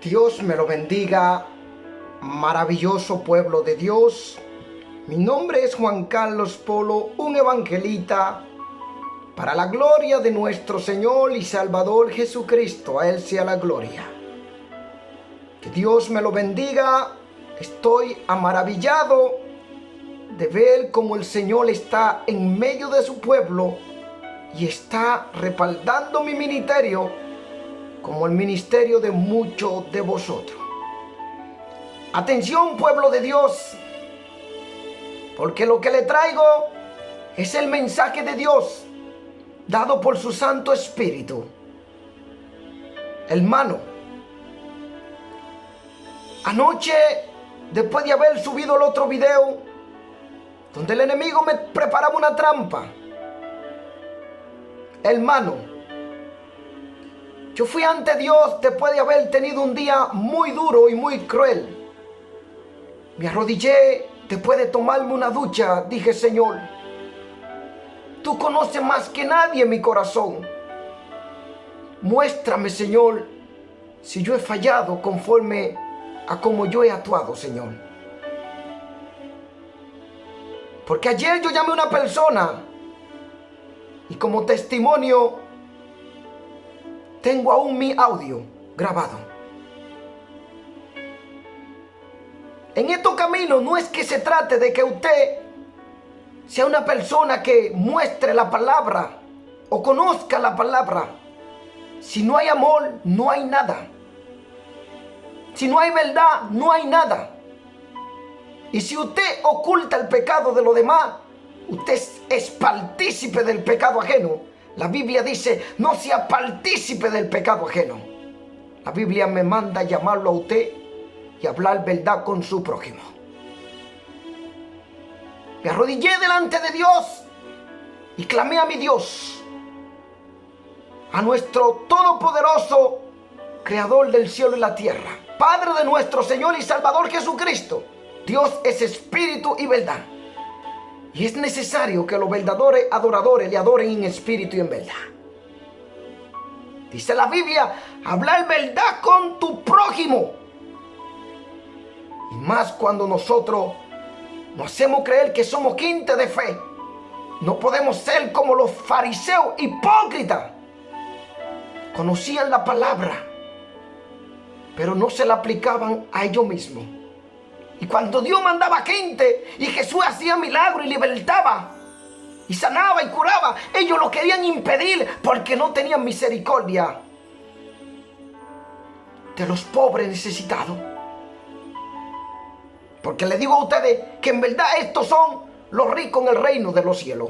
Dios me lo bendiga, maravilloso pueblo de Dios. Mi nombre es Juan Carlos Polo, un evangelista para la gloria de nuestro Señor y Salvador Jesucristo. A Él sea la gloria. Que Dios me lo bendiga. Estoy maravillado de ver cómo el Señor está en medio de su pueblo y está respaldando mi ministerio como el ministerio de muchos de vosotros. Atención, pueblo de Dios, porque lo que le traigo es el mensaje de Dios dado por su Santo Espíritu. Hermano, anoche, después de haber subido el otro video donde el enemigo me preparaba una trampa, hermano, yo fui ante Dios después de haber tenido un día muy duro y muy cruel. Me arrodillé después de tomarme una ducha. Dije: Señor, tú conoces más que nadie mi corazón. Muéstrame, Señor, si yo he fallado conforme a como yo he actuado, Señor. Porque ayer yo llamé a una persona y como testimonio tengo aún mi audio grabado. En estos caminos no es que se trate de que usted sea una persona que muestre la palabra o conozca la palabra. Si no hay amor, no hay nada. Si no hay verdad, no hay nada. Y si usted oculta el pecado de los demás, usted es partícipe del pecado ajeno. La Biblia dice: no sea partícipe del pecado ajeno. La Biblia me manda llamarlo a usted y hablar verdad con su prójimo. Me arrodillé delante de Dios y clamé a mi Dios, a nuestro todopoderoso Creador del cielo y la tierra, Padre de nuestro Señor y Salvador Jesucristo. Dios es espíritu y verdad, y es necesario que los verdaderos adoradores le adoren en espíritu y en verdad. Dice la Biblia: hablar verdad con tu prójimo. Y más cuando nosotros nos hacemos creer que somos gente de fe. No podemos ser como los fariseos hipócritas. Conocían la palabra, pero no se la aplicaban a ellos mismos. Y cuando Dios mandaba gente y Jesús hacía milagros y libertaba y sanaba y curaba, ellos lo querían impedir porque no tenían misericordia de los pobres necesitados. Porque les digo a ustedes que en verdad estos son los ricos en el reino de los cielos.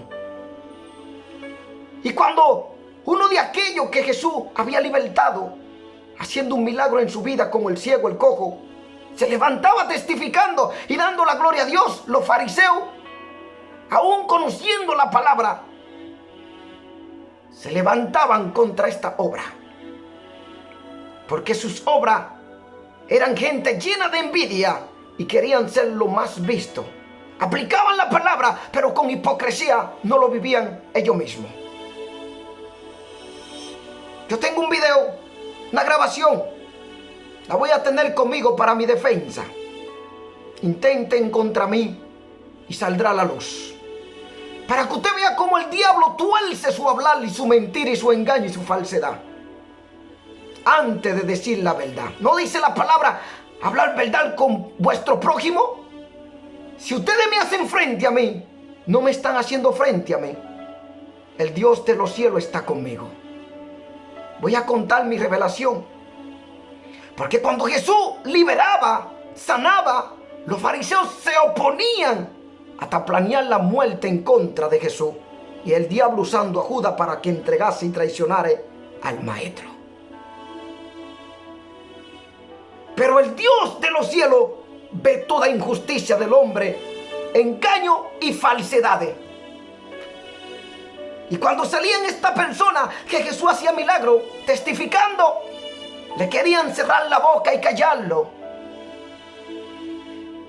Y cuando uno de aquellos que Jesús había libertado, haciendo un milagro en su vida, como el ciego, el cojo, se levantaba testificando y dando la gloria a Dios, los fariseos, aún conociendo la palabra, se levantaban contra esta obra, porque sus obras eran gente llena de envidia y querían ser lo más visto. Aplicaban la palabra, pero con hipocresía no lo vivían ellos mismos. Yo tengo un video, una grabación. La voy a tener conmigo para mi defensa. Intenten contra mí y saldrá la luz. Para que usted vea cómo el diablo tuerce su hablar y su mentira y su engaño y su falsedad antes de decir la verdad. ¿No dice la palabra hablar verdad con vuestro prójimo? Si ustedes me hacen frente a mí, no me están haciendo frente a mí. El Dios de los cielos está conmigo. Voy a contar mi revelación. Porque cuando Jesús liberaba, sanaba, los fariseos se oponían hasta planear la muerte en contra de Jesús. Y el diablo usando a Judas para que entregase y traicionara al maestro. Pero el Dios de los cielos ve toda injusticia del hombre, engaño y falsedades. Y cuando salían esta persona que Jesús hacía milagro, testificando, le querían cerrar la boca y callarlo.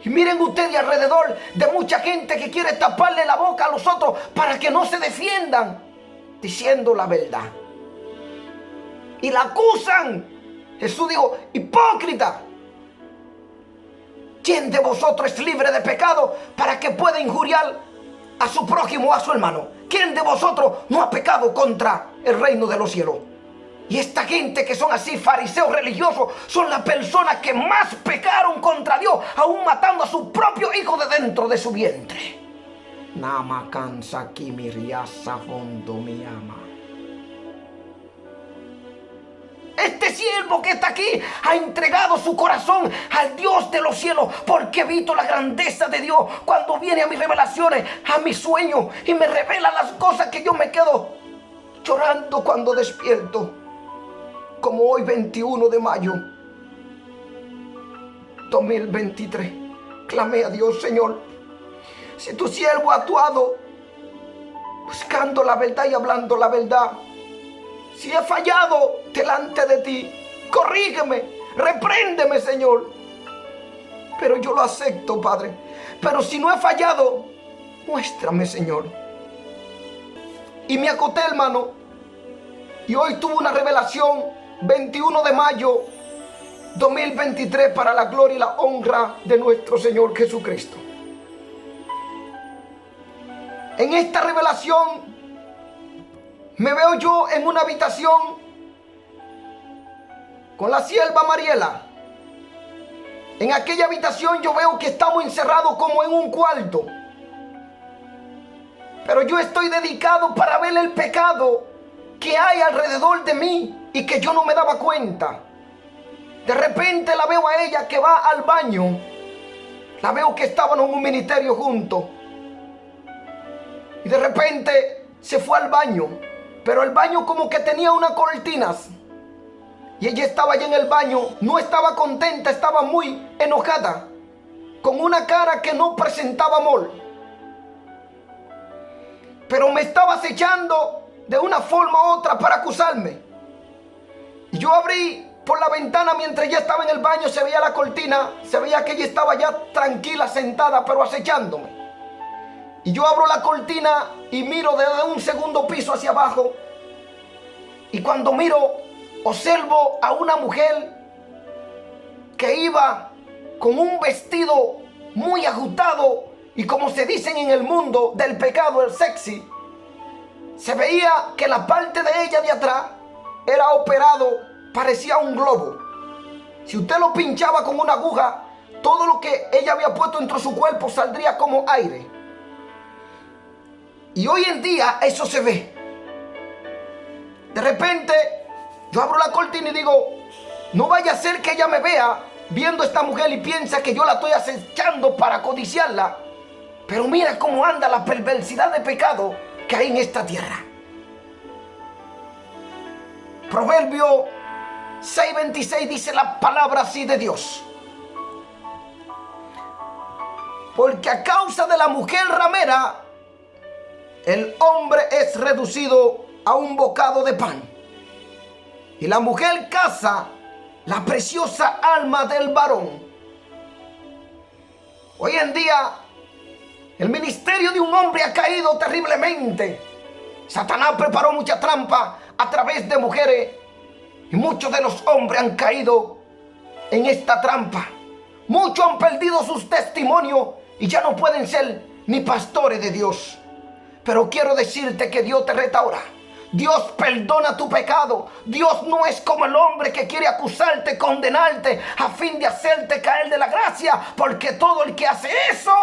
Y miren ustedes alrededor de mucha gente que quiere taparle la boca a los otros para que no se defiendan, diciendo la verdad. Y la acusan Jesús dijo: hipócrita, ¿quién de vosotros es libre de pecado para que pueda injuriar a su prójimo o a su hermano? ¿Quién de vosotros no ha pecado contra el reino de los cielos? Y esta gente que son así, fariseos religiosos, son las personas que más pecaron contra Dios, aún matando a su propio hijo de dentro de su vientre. Nama cansa kimiriasa fondo mi ama. Este siervo que está aquí ha entregado su corazón al Dios de los cielos, porque he visto la grandeza de Dios cuando viene a mis revelaciones, a mis sueños, y me revela las cosas que yo me quedo llorando cuando despierto. Como hoy, 21 de mayo 2023, clamé a Dios: Señor, si tu siervo ha actuado buscando la verdad y hablando la verdad, si he fallado delante de ti, corrígeme, repréndeme, Señor. Pero yo lo acepto, Padre. Pero si no he fallado, muéstrame, Señor. Y me acoté, hermano, y hoy tuve una revelación, 21 de mayo 2023, para la gloria y la honra de nuestro Señor Jesucristo. En esta revelación me veo yo en una habitación con la sierva Mariela. En aquella habitación yo veo que estamos encerrados como en un cuarto. Pero yo estoy dedicado para ver el pecado que hay alrededor de mí y que yo no me daba cuenta. De repente la veo a ella que va al baño. La veo que estaban en un ministerio juntos. Y de repente se fue al baño. Pero el baño como que tenía unas cortinas. Y ella estaba allá en el baño. No estaba contenta, estaba muy enojada, con una cara que no presentaba amor. Pero me estaba acechando de una forma u otra para acusarme. Y yo abrí por la ventana mientras ella estaba en el baño. Se veía la cortina, se veía que ella estaba ya tranquila, sentada, pero acechándome. Y yo abro la cortina y miro desde un segundo piso hacia abajo. Y cuando miro, observo a una mujer que iba con un vestido muy ajustado. Y como se dicen en el mundo del pecado, el sexy, se veía que la parte de ella de atrás era operado, parecía un globo. Si usted lo pinchaba con una aguja, todo lo que ella había puesto dentro de su cuerpo saldría como aire. Y hoy en día eso se ve. De repente yo abro la cortina y digo: no vaya a ser que ella me vea viendo a esta mujer y piensa que yo la estoy acechando para codiciarla. Pero mira cómo anda la perversidad de pecado que hay en esta tierra. Proverbio 6:26 dice la palabra así de Dios: porque a causa de la mujer ramera, el hombre es reducido a un bocado de pan, y la mujer caza la preciosa alma del varón. Hoy en día el ministerio de un hombre ha caído terriblemente. Satanás preparó mucha trampa a través de mujeres, y muchos de los hombres han caído en esta trampa. Muchos han perdido sus testimonios y ya no pueden ser ni pastores de Dios. Pero quiero decirte que Dios te restaura. Dios perdona tu pecado. Dios no es como el hombre que quiere acusarte, condenarte a fin de hacerte caer de la gracia, porque todo el que hace eso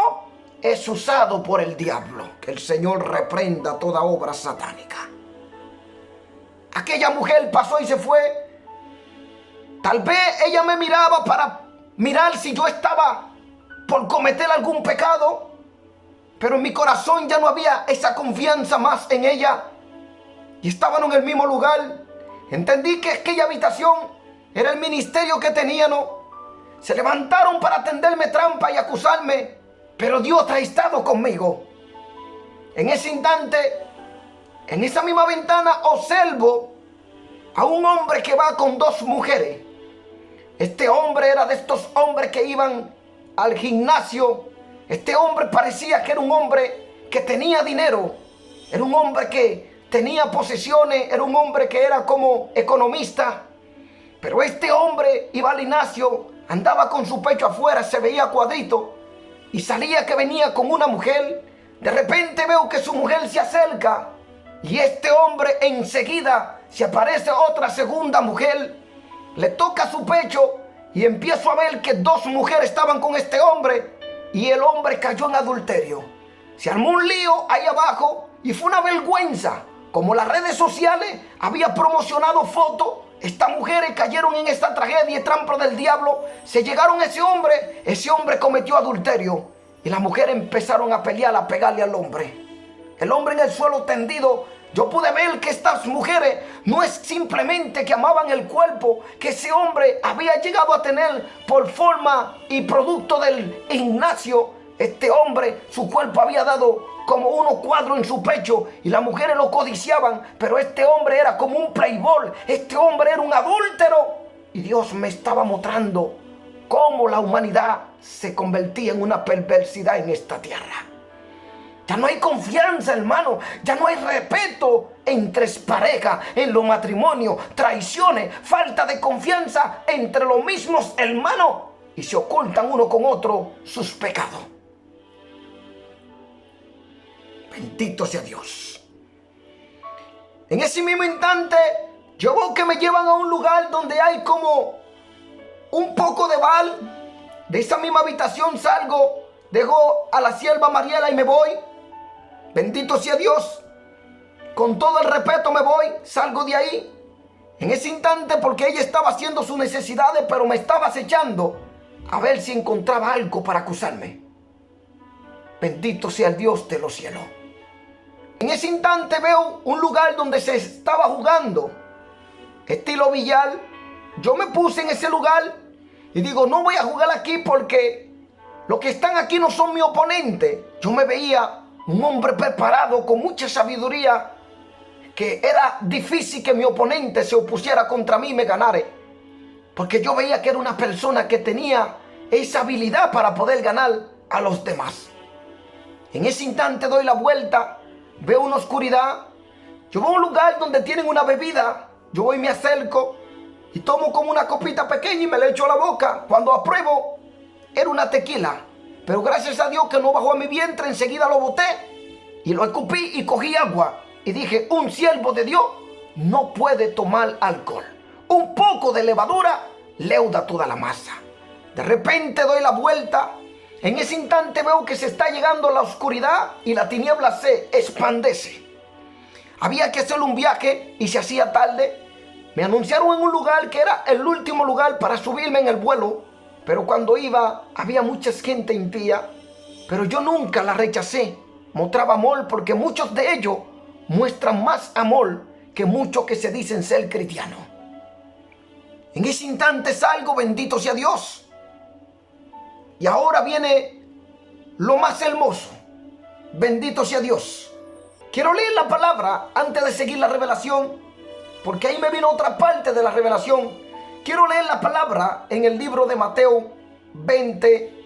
es usado por el diablo. Que el Señor reprenda toda obra satánica. Aquella mujer pasó y se fue. Tal vez ella me miraba para mirar si yo estaba por cometer algún pecado, pero en mi corazón ya no había esa confianza más en ella. Y estaban en el mismo lugar. Entendí que aquella habitación era el ministerio que tenían. Se levantaron para tenderme trampa y acusarme, pero Dios ha estado conmigo. En ese instante, en esa misma ventana, observo a un hombre que va con dos mujeres. Este hombre era de estos hombres que iban al gimnasio. Este hombre parecía que era un hombre que tenía dinero. Era un hombre que tenía posesiones. Era un hombre que era como economista. Pero este hombre iba al gimnasio, andaba con su pecho afuera, se veía cuadrito y salía que venía con una mujer. De repente veo que su mujer se acerca y este hombre enseguida se aparece otra segunda mujer, le toca su pecho y empiezo a ver que dos mujeres estaban con este hombre y el hombre cayó en adulterio. Se armó un lío ahí abajo y fue una vergüenza. Como las redes sociales había promocionado fotos, estas mujeres cayeron en esta tragedia y trampa del diablo. Se llegaron a ese hombre cometió adulterio y las mujeres empezaron a pelear, a pegarle al hombre. El hombre en el suelo tendido. Yo pude ver que estas mujeres no es simplemente que amaban el cuerpo que ese hombre había llegado a tener por forma y producto del gimnasio. Este hombre, su cuerpo había dado como unos cuadros en su pecho y las mujeres lo codiciaban, pero este hombre era como un playboy, este hombre era un adúltero. Y Dios me estaba mostrando cómo la humanidad se convertía en una perversidad en esta tierra. Ya no hay confianza, hermano. Ya no hay respeto entre parejas, en los matrimonios, traiciones, falta de confianza entre los mismos hermanos. Y se ocultan uno con otro sus pecados. Bendito sea Dios. En ese mismo instante, yo veo que me llevan a un lugar donde hay como un poco de bar. De esa misma habitación salgo, dejo a la sierva Mariela y me voy. Bendito sea Dios. Con todo el respeto me voy, salgo de ahí. En ese instante, porque ella estaba haciendo sus necesidades, pero me estaba acechando a ver si encontraba algo para acusarme. Bendito sea el Dios de los cielos. En ese instante veo un lugar donde se estaba jugando estilo billar. Yo me puse en ese lugar y digo, no voy a jugar aquí porque los que están aquí no son mi oponente. Yo me veía un hombre preparado con mucha sabiduría, que era difícil que mi oponente se opusiera contra mí y me ganara, porque yo veía que era una persona que tenía esa habilidad para poder ganar a los demás. En ese instante doy la vuelta, veo una oscuridad, yo veo un lugar donde tienen una bebida, yo voy y me acerco y tomo como una copita pequeña y me la echo a la boca. Cuando apruebo, era una tequila. Pero gracias a Dios que no bajó a mi vientre, enseguida lo boté y lo escupí y cogí agua. Y dije, un siervo de Dios no puede tomar alcohol. Un poco de levadura leuda toda la masa. De repente doy la vuelta. En ese instante veo que se está llegando la oscuridad y la tiniebla se expandece. Había que hacer un viaje y se hacía tarde. Me anunciaron en un lugar que era el último lugar para subirme en el vuelo. Pero cuando iba, había mucha gente impía. Pero yo nunca la rechacé. Mostraba amor porque muchos de ellos muestran más amor que muchos que se dicen ser cristianos. En ese instante salgo, bendito sea Dios. Y ahora viene lo más hermoso. Bendito sea Dios. Quiero leer la palabra antes de seguir la revelación, porque ahí me vino otra parte de la revelación. Quiero leer la palabra en el libro de Mateo 20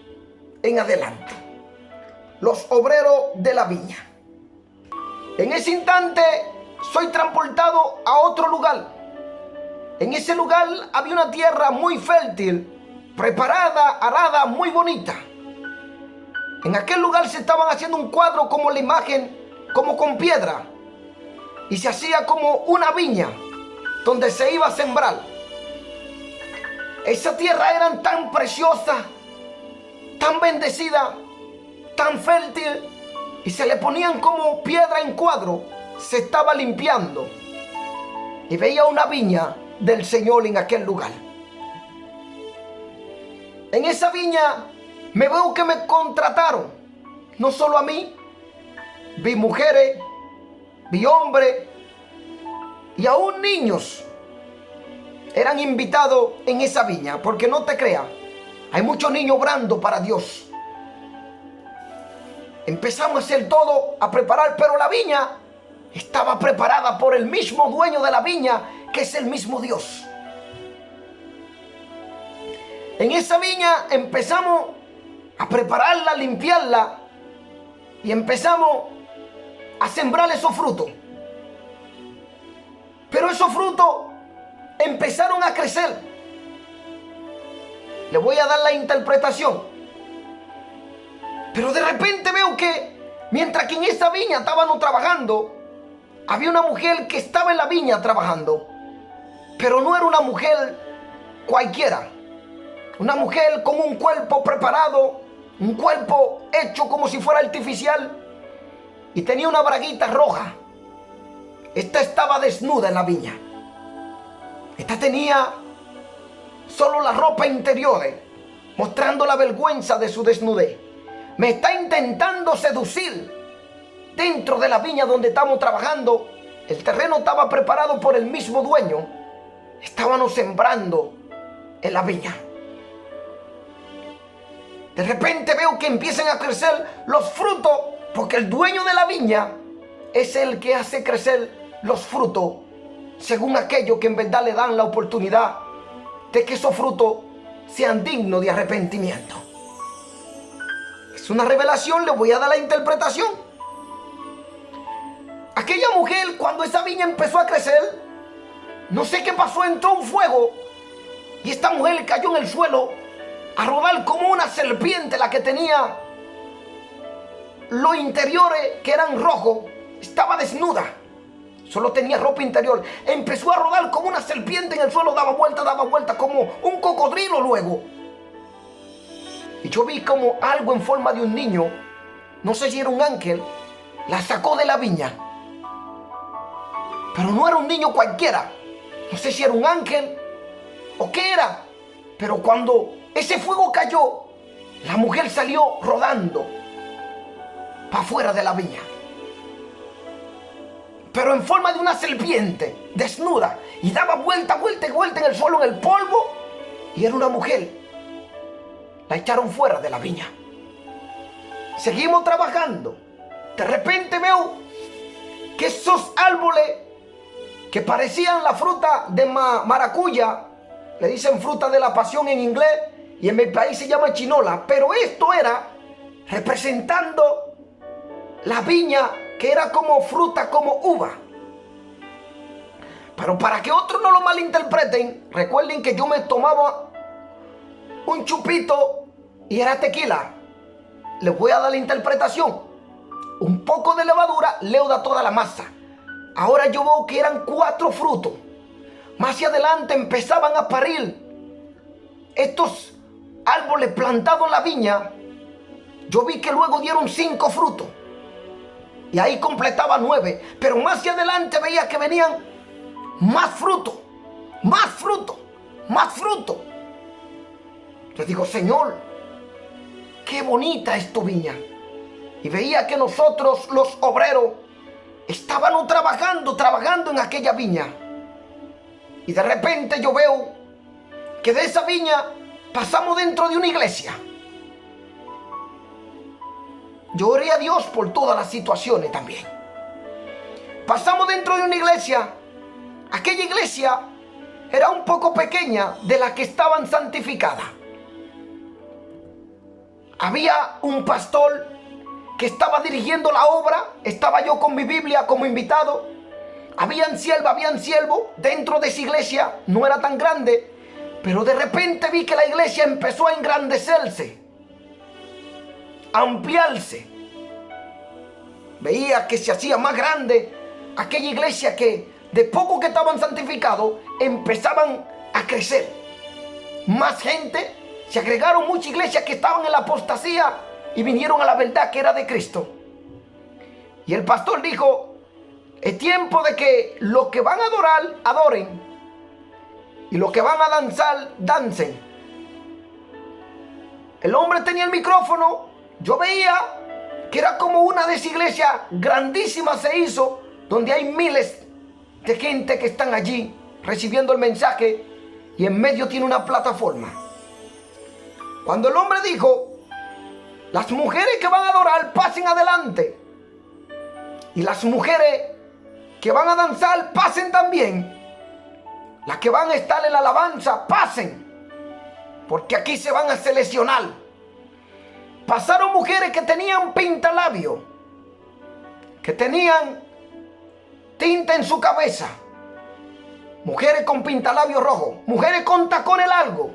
en adelante. Los obreros de la viña. En ese instante soy transportado a otro lugar. En ese lugar había una tierra muy fértil, preparada, arada, muy bonita. En aquel lugar se estaban haciendo un cuadro como la imagen, como con piedra. Y se hacía como una viña donde se iba a sembrar. Esa tierra era tan preciosa, tan bendecida, tan fértil, y se le ponían como piedra en cuadro. Se estaba limpiando y veía una viña del Señor en aquel lugar. En esa viña me veo que me contrataron, no solo a mí, vi mujeres, vi hombres y aún niños. Eran invitados en esa viña, porque no te creas, hay muchos niños obrando para Dios. Empezamos a hacer todo, a preparar, pero la viña estaba preparada por el mismo dueño de la viña, que es el mismo Dios. En esa viña empezamos a prepararla, a limpiarla, y empezamos a sembrar esos frutos. Pero esos frutos empezaron a crecer. Le voy a dar la interpretación. Pero de repente veo que mientras que en esa viña estaban trabajando, había una mujer que estaba en la viña trabajando. Pero no era una mujer cualquiera. Una mujer con un cuerpo preparado, un cuerpo hecho como si fuera artificial. Y tenía una braguita roja. Esta estaba desnuda en la viña. Esta tenía solo la ropa interior, mostrando la vergüenza de su desnudez. Me está intentando seducir dentro de la viña donde estamos trabajando. El terreno estaba preparado por el mismo dueño. Estábamos sembrando en la viña. De repente veo que empiezan a crecer los frutos, porque el dueño de la viña es el que hace crecer los frutos según aquello que en verdad le dan la oportunidad de que esos frutos sean dignos de arrepentimiento. Es una revelación, le voy a dar la interpretación. Aquella mujer, cuando esa viña empezó a crecer, no sé qué pasó, entró un fuego y esta mujer cayó en el suelo a rodar como una serpiente. La que tenía los interiores que eran rojos, estaba desnuda, solo tenía ropa interior. Empezó a rodar como una serpiente en el suelo, daba vuelta como un cocodrilo luego. Y yo vi como algo en forma de un niño, no sé si era un ángel, la sacó de la viña. Pero no era un niño cualquiera, no sé si era un ángel o qué era. Pero cuando ese fuego cayó, la mujer salió rodando para afuera de la viña, pero en forma de una serpiente, desnuda, y daba vuelta en el suelo, en el polvo, y era una mujer. La echaron fuera de la viña. Seguimos trabajando. De repente veo que esos árboles que parecían la fruta de maracuya, le dicen fruta de la pasión en inglés, y en mi país se llama chinola, pero esto era representando la viña, que era como fruta, como uva. Pero para que otros no lo malinterpreten, recuerden que yo me tomaba un chupito y era tequila. Les voy a dar la interpretación. Un poco de levadura leuda toda la masa. Ahora yo veo que eran 4 frutos. Más hacia adelante empezaban a parir estos árboles plantados en la viña. Yo vi que luego dieron 5 frutos. Y ahí completaba 9. Pero más hacia adelante veía que venían más frutos, más frutos, más frutos. Yo digo, Señor, qué bonita es tu viña. Y veía que nosotros, los obreros, estábamos trabajando en aquella viña. Y de repente yo veo que de esa viña pasamos dentro de una iglesia. Yo oré a Dios por todas las situaciones también. Pasamos dentro de una iglesia. Aquella iglesia era un poco pequeña de la que estaban santificadas. Había un pastor que estaba dirigiendo la obra. Estaba yo con mi Biblia como invitado. Habían siervos dentro de esa iglesia. No era tan grande, pero de repente vi que la iglesia empezó a engrandecerse, a ampliarse. Veía que se hacía más grande aquella iglesia, que de poco que estaban santificados empezaban a crecer. Más gente, se agregaron muchas iglesias que estaban en la apostasía y vinieron a la verdad que era de Cristo. Y el pastor dijo, es tiempo de que los que van a adorar, adoren, y los que van a danzar, dancen. El hombre tenía el micrófono. Yo veía que era como una de esas iglesias grandísimas se hizo, donde hay miles de gente que están allí recibiendo el mensaje, y en medio tiene una plataforma. Cuando el hombre dijo, las mujeres que van a adorar pasen adelante, y las mujeres que van a danzar pasen también, las que van a estar en la alabanza pasen, porque aquí se van a seleccionar. Pasaron mujeres que tenían pintalabio, que tenían tinta en su cabeza, mujeres con pintalabio rojo, mujeres con tacones largos,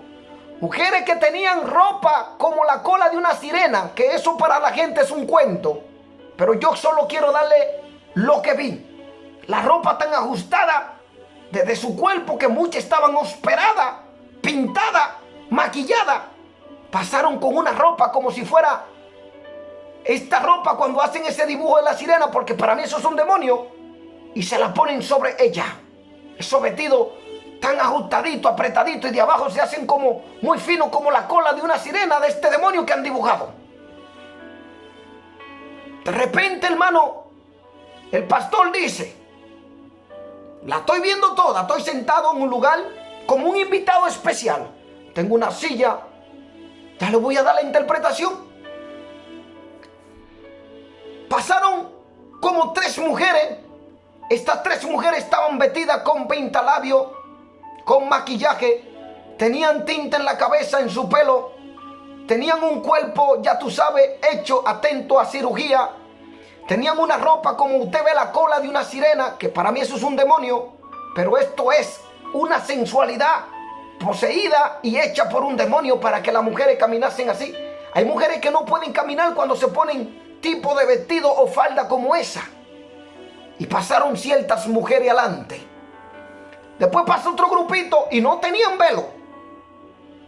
Mujeres que tenían ropa como la cola de una sirena, que eso para la gente es un cuento. Pero yo solo quiero darle lo que vi. La ropa tan ajustada desde su cuerpo que muchas estaban operadas, pintadas, maquilladas. Pasaron con una ropa como si fuera esta ropa cuando hacen ese dibujo de la sirena, porque para mí eso es un demonio, y se la ponen sobre ella. Esos vestidos tan ajustaditos, apretaditos, y de abajo se hacen como muy finos, como la cola de una sirena de este demonio que han dibujado. De repente, hermano, el pastor dice: la estoy viendo toda, estoy sentado en un lugar como un invitado especial. Tengo una silla, ya le voy a dar la interpretación. Pasaron como 3 mujeres. Estas 3 mujeres estaban vestidas con pintalabios, con maquillaje, tenían tinta en la cabeza, en su pelo, tenían un cuerpo, ya tú sabes, hecho atento a cirugía, tenían una ropa como usted ve la cola de una sirena, que para mí eso es un demonio, pero esto es una sensualidad poseída y hecha por un demonio para que las mujeres caminasen así. Hay mujeres que no pueden caminar cuando se ponen tipo de vestido o falda como esa. Y pasaron ciertas mujeres adelante. Después pasó otro grupito y no tenían velo.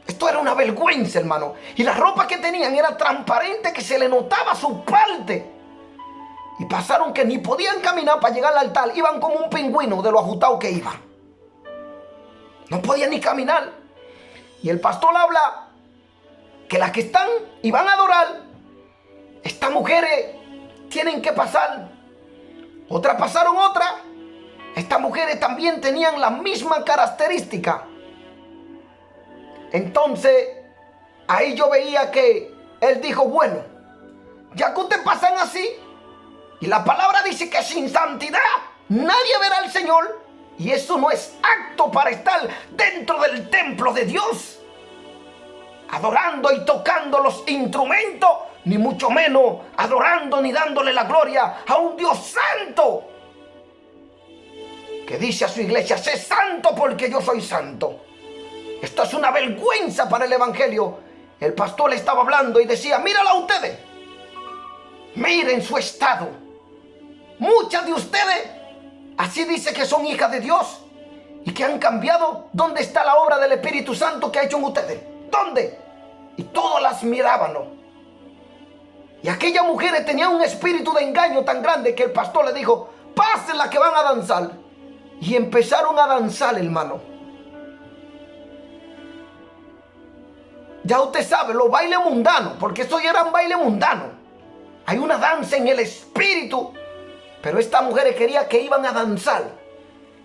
Esto era una vergüenza, hermano. Y la ropa que tenían era transparente, que se le notaba su parte. Y pasaron que ni podían caminar para llegar al altar. Iban como un pingüino de lo ajustado que iban. No podían ni caminar. Y el pastor habla que las que están y van a adorar, estas mujeres tienen que pasar. Otras pasaron otras. Estas mujeres también tenían la misma característica. Entonces, ahí yo veía que él dijo: bueno, ya que ustedes pasan así, y la palabra dice que sin santidad nadie verá al Señor, y eso no es apto para estar dentro del templo de Dios, adorando y tocando los instrumentos, ni mucho menos adorando ni dándole la gloria a un Dios santo, que dice a su iglesia: sé santo porque yo soy santo. Esto es una vergüenza para el evangelio. El pastor le estaba hablando y decía: mírala a ustedes, miren su estado. Muchas de ustedes así dice que son hijas de Dios y que han cambiado. ¿Dónde está la obra del Espíritu Santo que ha hecho en ustedes? ¿Dónde? Y todas las miraban, ¿no? Y aquellas mujeres tenían un espíritu de engaño tan grande que el pastor le dijo: pásenla que van a danzar. Y empezaron a danzar, hermano. Ya usted sabe, los bailes mundanos, porque estos ya eran bailes mundanos. Hay una danza en el espíritu, pero estas mujeres querían que iban a danzar.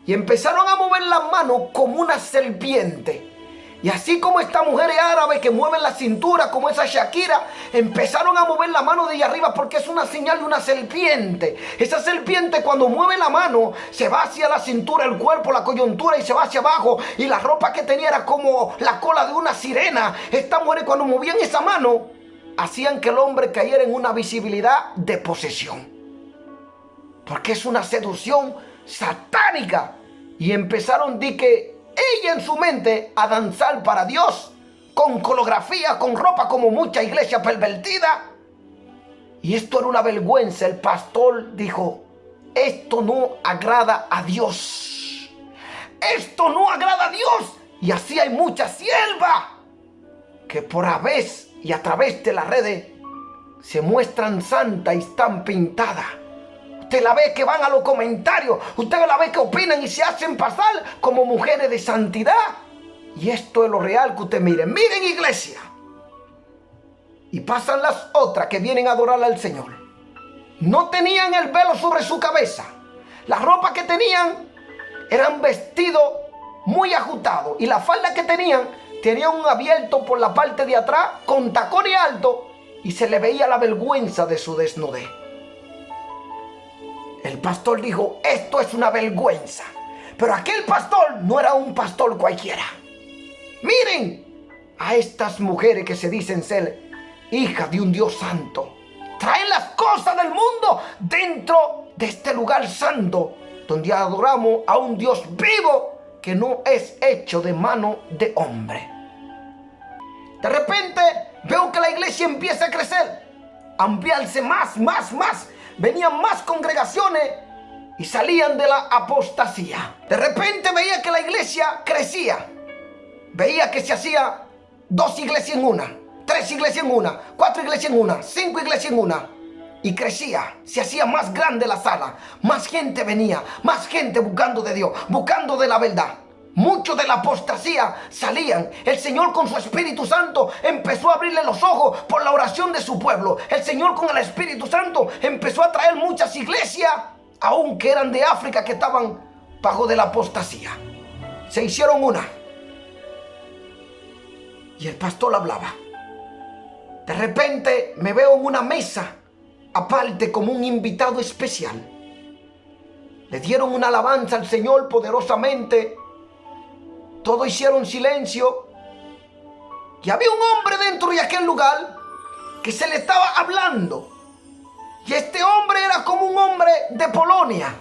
Y empezaron a mover las manos como una serpiente. Y así como estas mujeres árabes que mueven la cintura, como esa Shakira, empezaron a mover la mano de allá arriba, porque es una señal de una serpiente. Esa serpiente, cuando mueve la mano, se va hacia la cintura, el cuerpo, la coyuntura, y se va hacia abajo. Y la ropa que tenía era como la cola de una sirena. Estas mujeres, cuando movían esa mano, hacían que el hombre cayera en una visibilidad de posesión, porque es una seducción satánica. Y empezaron ella en su mente a danzar para Dios, con coreografía, con ropa como mucha iglesia pervertida. Y esto era una vergüenza. El pastor dijo: esto no agrada a Dios. Esto no agrada a Dios. Y así hay muchas siervas que por a veces y a través de las redes se muestran santas y están pintadas. Usted la ve que van a los comentarios, usted la ve que opinan y se hacen pasar como mujeres de santidad. Y esto es lo real que usted mire. Miren, iglesia. Y pasan las otras que vienen a adorar al Señor. No tenían el velo sobre su cabeza. Las ropas que tenían eran vestidos muy ajustados. Y la falda que tenían un abierto por la parte de atrás con tacones altos. Y se le veía la vergüenza de su desnudez. El pastor dijo: esto es una vergüenza. Pero aquel pastor no era un pastor cualquiera. Miren a estas mujeres que se dicen ser hijas de un Dios santo. Traen las cosas del mundo dentro de este lugar santo, donde adoramos a un Dios vivo que no es hecho de mano de hombre. De repente veo que la iglesia empieza a crecer, a ampliarse más. Venían más congregaciones y salían de la apostasía. De repente veía que la iglesia crecía. Veía que se hacía 2 iglesias en una, 3 iglesias en una, 4 iglesias en una, 5 iglesias en una. Y crecía, se hacía más grande la sala. Más gente venía, más gente buscando de Dios, buscando de la verdad. Muchos de la apostasía salían. El Señor con su Espíritu Santo empezó a abrirle los ojos por la oración de su pueblo. El Señor con el Espíritu Santo empezó a traer muchas iglesias, aun que eran de África, que estaban bajo de la apostasía. Se hicieron una. Y el pastor hablaba. De repente me veo en una mesa aparte como un invitado especial. Le dieron una alabanza al Señor poderosamente. Todos hicieron silencio. Y había un hombre dentro de aquel lugar que se le estaba hablando. Y este hombre era como un hombre de Polonia.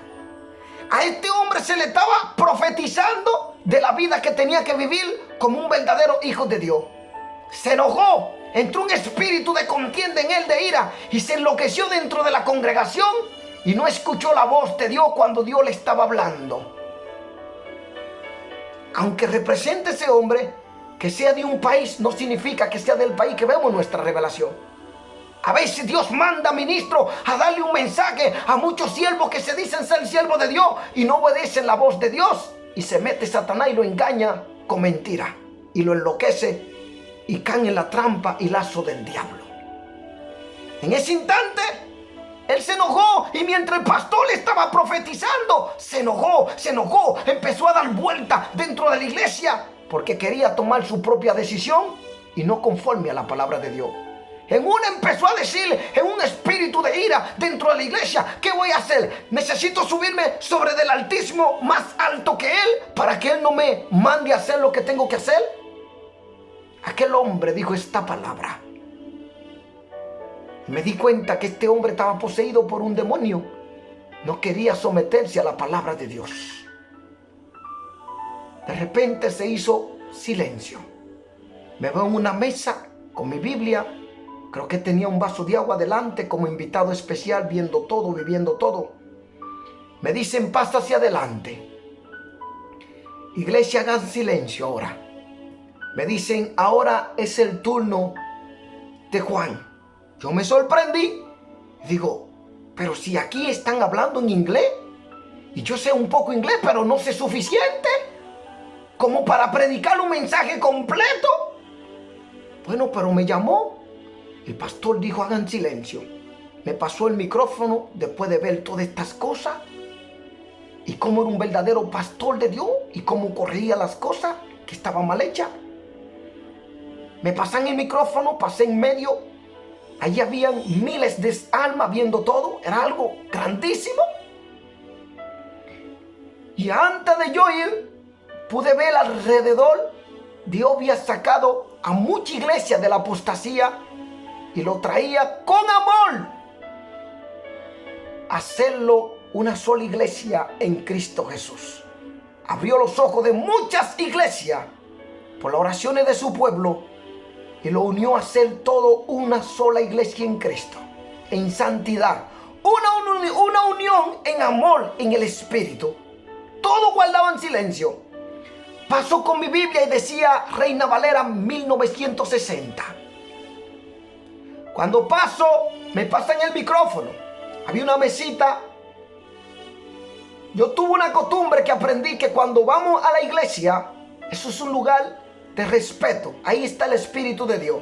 A este hombre se le estaba profetizando de la vida que tenía que vivir como un verdadero hijo de Dios. Se enojó. Entró un espíritu de contienda en él, de ira, y se enloqueció dentro de la congregación y no escuchó la voz de Dios cuando Dios le estaba hablando. Aunque represente ese hombre, que sea de un país, no significa que sea del país que vemos nuestra revelación. A veces Dios manda ministros a darle un mensaje a muchos siervos que se dicen ser siervos de Dios y no obedecen la voz de Dios, y se mete Satanás y lo engaña con mentira y lo enloquece y caen en la trampa y lazo del diablo. En ese instante él se enojó, y mientras el pastor le estaba profetizando, se enojó, empezó a dar vueltas dentro de la iglesia porque quería tomar su propia decisión y no conforme a la palabra de Dios. En una empezó a decir, en un espíritu de ira dentro de la iglesia: ¿qué voy a hacer? Necesito subirme sobre del Altísimo más alto que Él para que Él no me mande a hacer lo que tengo que hacer. Aquel hombre dijo esta palabra. Me di cuenta que este hombre estaba poseído por un demonio. No quería someterse a la palabra de Dios. De repente se hizo silencio. Me veo en una mesa con mi Biblia. Creo que tenía un vaso de agua delante como invitado especial, viendo todo, viviendo todo. Me dicen: pasa hacia adelante. Iglesia, hagan silencio ahora. Me dicen: ahora es el turno de Juan. Yo me sorprendí. Digo: pero si aquí están hablando en inglés, y yo sé un poco inglés, pero no sé suficiente como para predicar un mensaje completo. Bueno, pero me llamó. El pastor dijo: hagan silencio. Me pasó el micrófono después de ver todas estas cosas y cómo era un verdadero pastor de Dios y cómo corría las cosas que estaban mal hechas. Me pasan el micrófono, pasé en medio. Allí habían miles de almas viendo todo. Era algo grandísimo. Y antes de yo ir, pude ver alrededor. Dios había sacado a mucha iglesia de la apostasía y lo traía con amor a hacerlo una sola iglesia en Cristo Jesús. Abrió los ojos de muchas iglesias por las oraciones de su pueblo y lo unió a ser todo una sola iglesia en Cristo, en santidad, una unión en amor, en el Espíritu. Todos guardaban silencio. Pasó con mi Biblia y decía Reina Valera 1960. Cuando paso, me pasan el micrófono. Había una mesita. Yo tuve una costumbre que aprendí, que cuando vamos a la iglesia, eso es un lugar de respeto. Ahí está el Espíritu de Dios.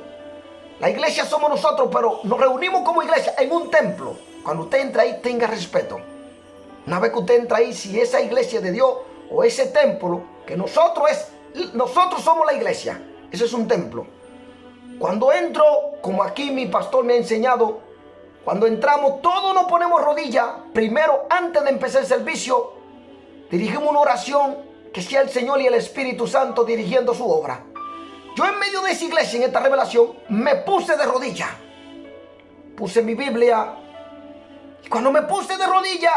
La iglesia somos nosotros, pero nos reunimos como iglesia en un templo. Cuando usted entra ahí, tenga respeto. Una vez que usted entra ahí, si esa iglesia de Dios o ese templo, que nosotros somos la iglesia, ese es un templo. Cuando entro, como aquí mi pastor me ha enseñado, cuando entramos todos nos ponemos rodillas. Primero, antes de empezar el servicio, dirigimos una oración, que sea el Señor y el Espíritu Santo dirigiendo su obra. Yo en medio de esa iglesia, en esta revelación, me puse de rodillas. Puse mi Biblia. Y cuando me puse de rodillas,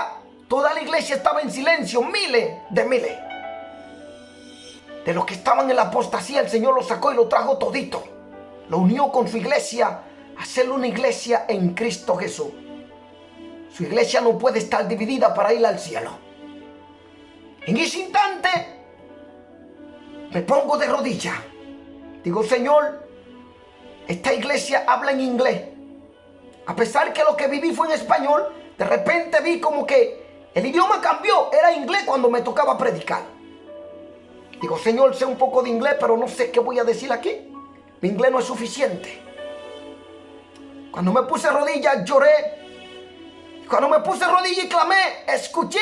toda la iglesia estaba en silencio. Miles. De los que estaban en la apostasía, el Señor los sacó y los trajo todito. lo unió con su iglesia a hacerle una iglesia en Cristo Jesús. Su iglesia no puede estar dividida para ir al cielo. En ese instante me pongo de rodillas. Digo, Señor, esta iglesia habla en inglés. A pesar que lo que viví fue en español, de repente vi como que el idioma cambió. Era inglés cuando me tocaba predicar. Digo, Señor, sé un poco de inglés, pero no sé qué voy a decir aquí. Mi inglés no es suficiente. Cuando me puse rodillas, lloré. Cuando me puse rodillas y clamé, escuché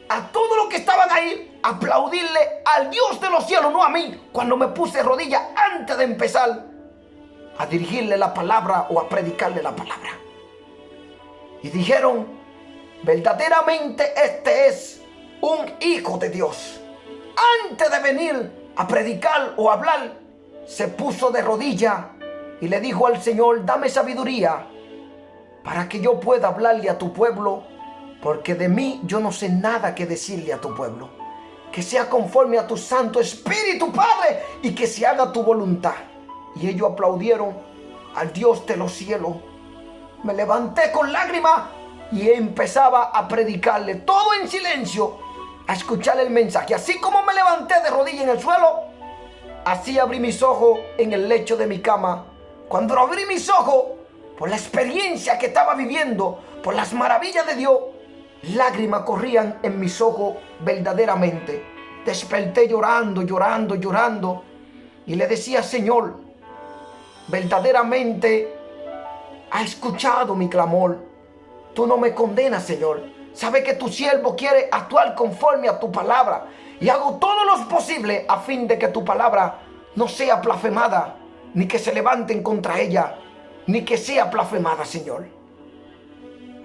a todos los que estaban ahí aplaudirle al Dios de los cielos, no a mí. Cuando me puse rodillas antes de empezar a dirigirle la palabra o a predicarle la palabra. Y dijeron, verdaderamente este es un hijo de Dios. Antes de venir a predicar o hablar, se puso de rodillas y le dijo al Señor, dame sabiduría para que yo pueda hablarle a tu pueblo, porque de mí yo no sé nada que decirle a tu pueblo. Que sea conforme a tu Santo Espíritu, Padre, y que se haga tu voluntad. Y ellos aplaudieron al Dios de los cielos. Me levanté con lágrimas y empezaba a predicarle, todo en silencio, a escuchar el mensaje. Así como me levanté de rodillas en el suelo, así abrí mis ojos en el lecho de mi cama. Cuando abrí mis ojos, por la experiencia que estaba viviendo, por las maravillas de Dios, lágrimas corrían en mis ojos verdaderamente. Desperté llorando, llorando, llorando. Y le decía, Señor, verdaderamente ha escuchado mi clamor. Tú no me condenas, Señor. Sabe que tu siervo quiere actuar conforme a tu palabra. Y hago todo lo posible a fin de que tu palabra no sea blasfemada, ni que se levanten contra ella, ni que sea blasfemada, Señor.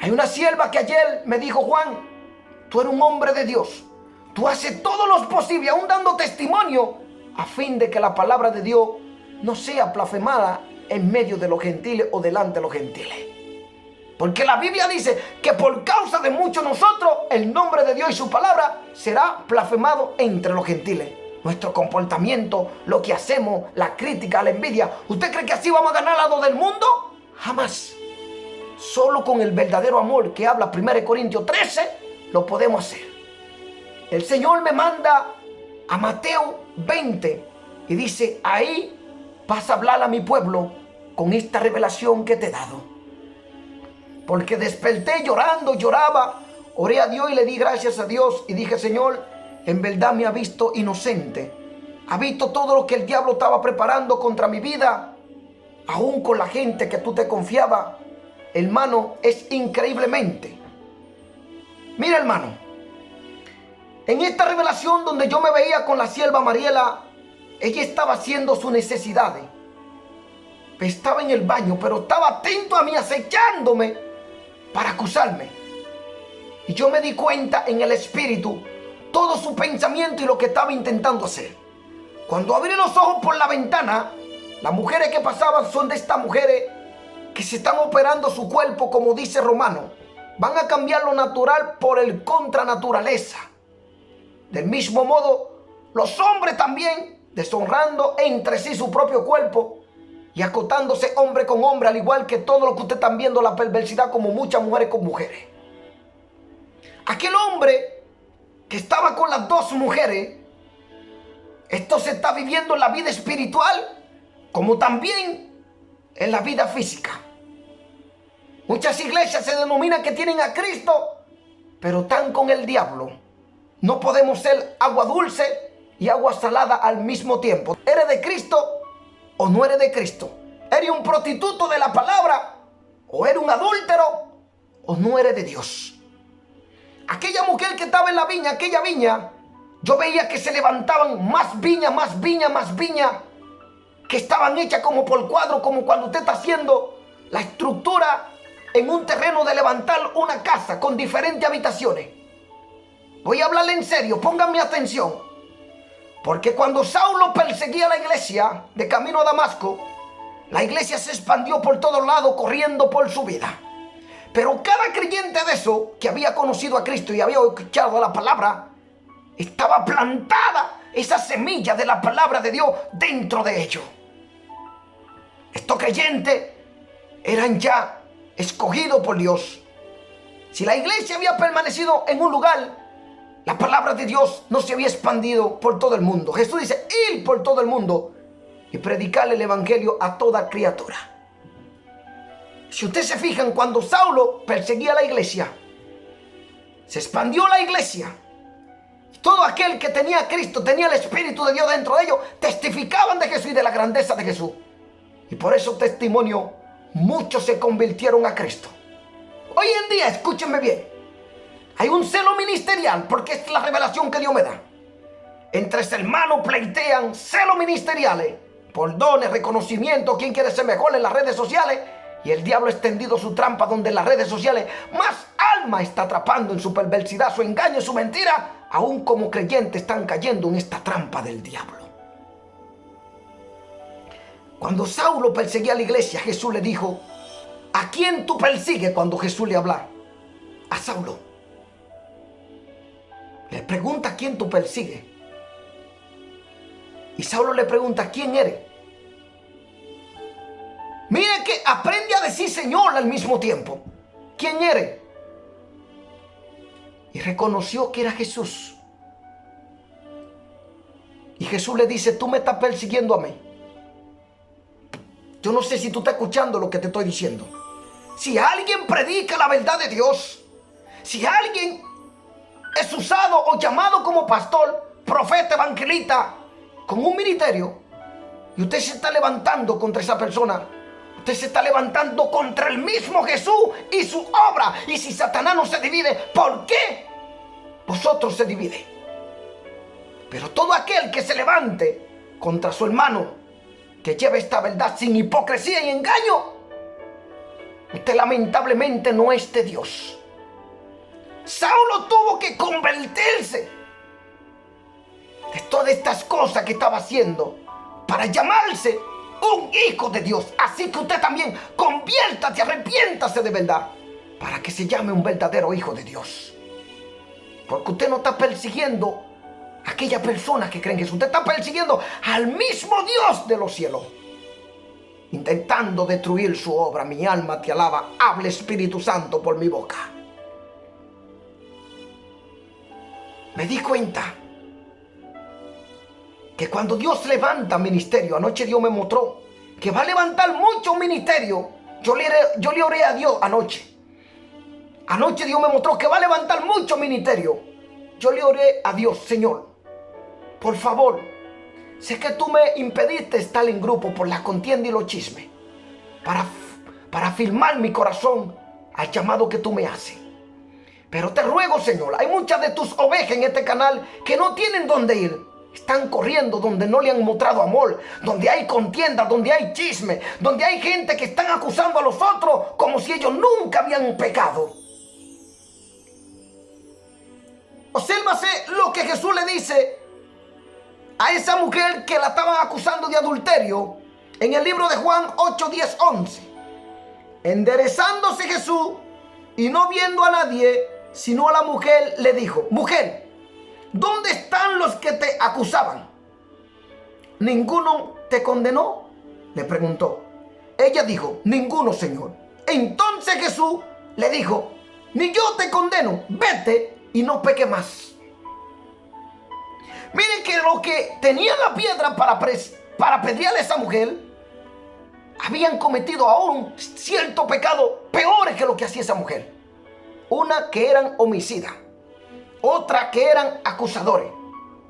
Hay una sierva que ayer me dijo, Juan, tú eres un hombre de Dios. Tú haces todo lo posible, aún dando testimonio, a fin de que la palabra de Dios no sea blasfemada en medio de los gentiles o delante de los gentiles. Porque la Biblia dice que por causa de muchos nosotros, el nombre de Dios y su palabra será blasfemado entre los gentiles. Nuestro comportamiento, lo que hacemos, la crítica, la envidia. ¿Usted cree que así vamos a ganar al lado del mundo? Jamás. Solo con el verdadero amor que habla 1 Corintios 13 lo podemos hacer. El Señor me manda a Mateo 20 y dice, ahí vas a hablar a mi pueblo con esta revelación que te he dado. Porque desperté llorando, lloraba, oré a Dios y le di gracias a Dios y dije, Señor, en verdad me ha visto inocente. Ha visto todo lo que el diablo estaba preparando contra mi vida, aún con la gente que tú te confiabas. Hermano, es increíblemente. Mira, hermano, en esta revelación donde yo me veía con la sierva Mariela, ella estaba haciendo sus necesidades. Estaba en el baño, pero estaba atento a mí, acechándome para acusarme. Y yo me di cuenta en el espíritu todo su pensamiento y lo que estaba intentando hacer. Cuando abrí los ojos por la ventana, las mujeres que pasaban son de estas mujeres que se están operando su cuerpo, como dice Romano. Van a cambiar lo natural por el contranaturaleza. Del mismo modo, los hombres también, deshonrando entre sí su propio cuerpo y acotándose hombre con hombre, al igual que todo lo que ustedes están viendo, la perversidad, como muchas mujeres con mujeres. Aquel hombre que estaba con las dos mujeres, esto se está viviendo en la vida espiritual como también en la vida física. Muchas iglesias se denominan que tienen a Cristo, pero están con el diablo. No podemos ser agua dulce y agua salada al mismo tiempo. ¿Eres de Cristo o no eres de Cristo? ¿Eres un prostituto de la palabra o eres un adúltero o no eres de Dios? Aquella mujer que estaba en la viña, aquella viña, yo veía que se levantaban más viña, más viña, más viña, que estaban hechas como por cuadro, como cuando usted está haciendo la estructura en un terreno de levantar una casa con diferentes habitaciones. Voy a hablarle en serio, pónganme atención. Porque cuando Saulo perseguía a la iglesia de camino a Damasco, la iglesia se expandió por todos lados, corriendo por su vida. Pero cada creyente de eso, que había conocido a Cristo y había escuchado la palabra, estaba plantada esa semilla de la palabra de Dios dentro de ellos. creyentes eran ya escogidos por Dios. Si la iglesia había permanecido en un lugar, la palabra de Dios no se había expandido por todo el mundo. Jesús dice, ir por todo el mundo y predicarle el evangelio a toda criatura. Si ustedes se fijan, cuando Saulo perseguía a la iglesia, se expandió la iglesia. Todo aquel que tenía a Cristo, tenía el Espíritu de Dios dentro de ellos, testificaban de Jesús y de la grandeza de Jesús. Y por eso testimonio, muchos se convirtieron a Cristo. Hoy en día, escúchenme bien, hay un celo ministerial, porque es la revelación que Dios me da. Entre hermanos pleitean celos ministeriales por dones, reconocimiento, quién quiere ser mejor en las redes sociales. Y el diablo ha extendido su trampa donde en las redes sociales más alma está atrapando en su perversidad, su engaño, su mentira. Aún como creyentes están cayendo en esta trampa del diablo. Cuando Saulo perseguía a la iglesia, Jesús le dijo, ¿a quién tú persigues? Cuando Jesús le habla a Saulo, le pregunta, ¿a quién tú persigues? Y Saulo le pregunta, ¿quién eres? Mire que aprende a decir Señor al mismo tiempo. ¿Quién eres? Y reconoció que era Jesús. Y Jesús le dice, tú me estás persiguiendo a mí. Yo no sé si tú estás escuchando lo que te estoy diciendo. Si alguien predica la verdad de Dios, si alguien es usado o llamado como pastor, profeta, evangelista, con un ministerio, y usted se está levantando contra esa persona, usted se está levantando contra el mismo Jesús y su obra. Y si Satanás no se divide, ¿por qué vosotros se dividen? Pero todo aquel que se levante contra su hermano, que lleve esta verdad sin hipocresía y engaño, usted lamentablemente no es de Dios. Saulo tuvo que convertirse de todas estas cosas que estaba haciendo para llamarse un hijo de Dios. Así que usted también conviértase, arrepiéntase de verdad, para que se llame un verdadero hijo de Dios. Porque usted no está persiguiendo a aquella persona que cree en Jesús. Usted está persiguiendo al mismo Dios de los cielos, intentando destruir su obra. Mi alma te alaba. Habla, Espíritu Santo, por mi boca. Me di cuenta que cuando Dios levanta ministerio, anoche Dios me mostró que va a levantar mucho ministerio. Yo le oré a Dios anoche. Anoche Dios me mostró que va a levantar mucho ministerio. Yo le oré a Dios, Señor, por favor, sé que tú me impediste estar en grupo por la contienda y los chismes, para afirmar mi corazón al llamado que tú me haces. Pero te ruego, Señor, hay muchas de tus ovejas en este canal que no tienen dónde ir. Están corriendo donde no le han mostrado amor, donde hay contienda, donde hay chisme, donde hay gente que están acusando a los otros como si ellos nunca habían pecado. Obsérvase lo que Jesús le dice a esa mujer que la estaban acusando de adulterio en el libro de Juan 8, 10, 11. Enderezándose Jesús y no viendo a nadie, sino a la mujer, le dijo, mujer, ¿dónde están los que te acusaban? ¿Ninguno te condenó?, le preguntó. Ella dijo, ninguno, Señor. Entonces Jesús le dijo, ni yo te condeno, vete y no peque más. Miren que lo que tenía la piedra para apedrearle a esa mujer, habían cometido aún cierto pecado peores que lo que hacía esa mujer. Una que eran homicidas, otra que eran acusadores,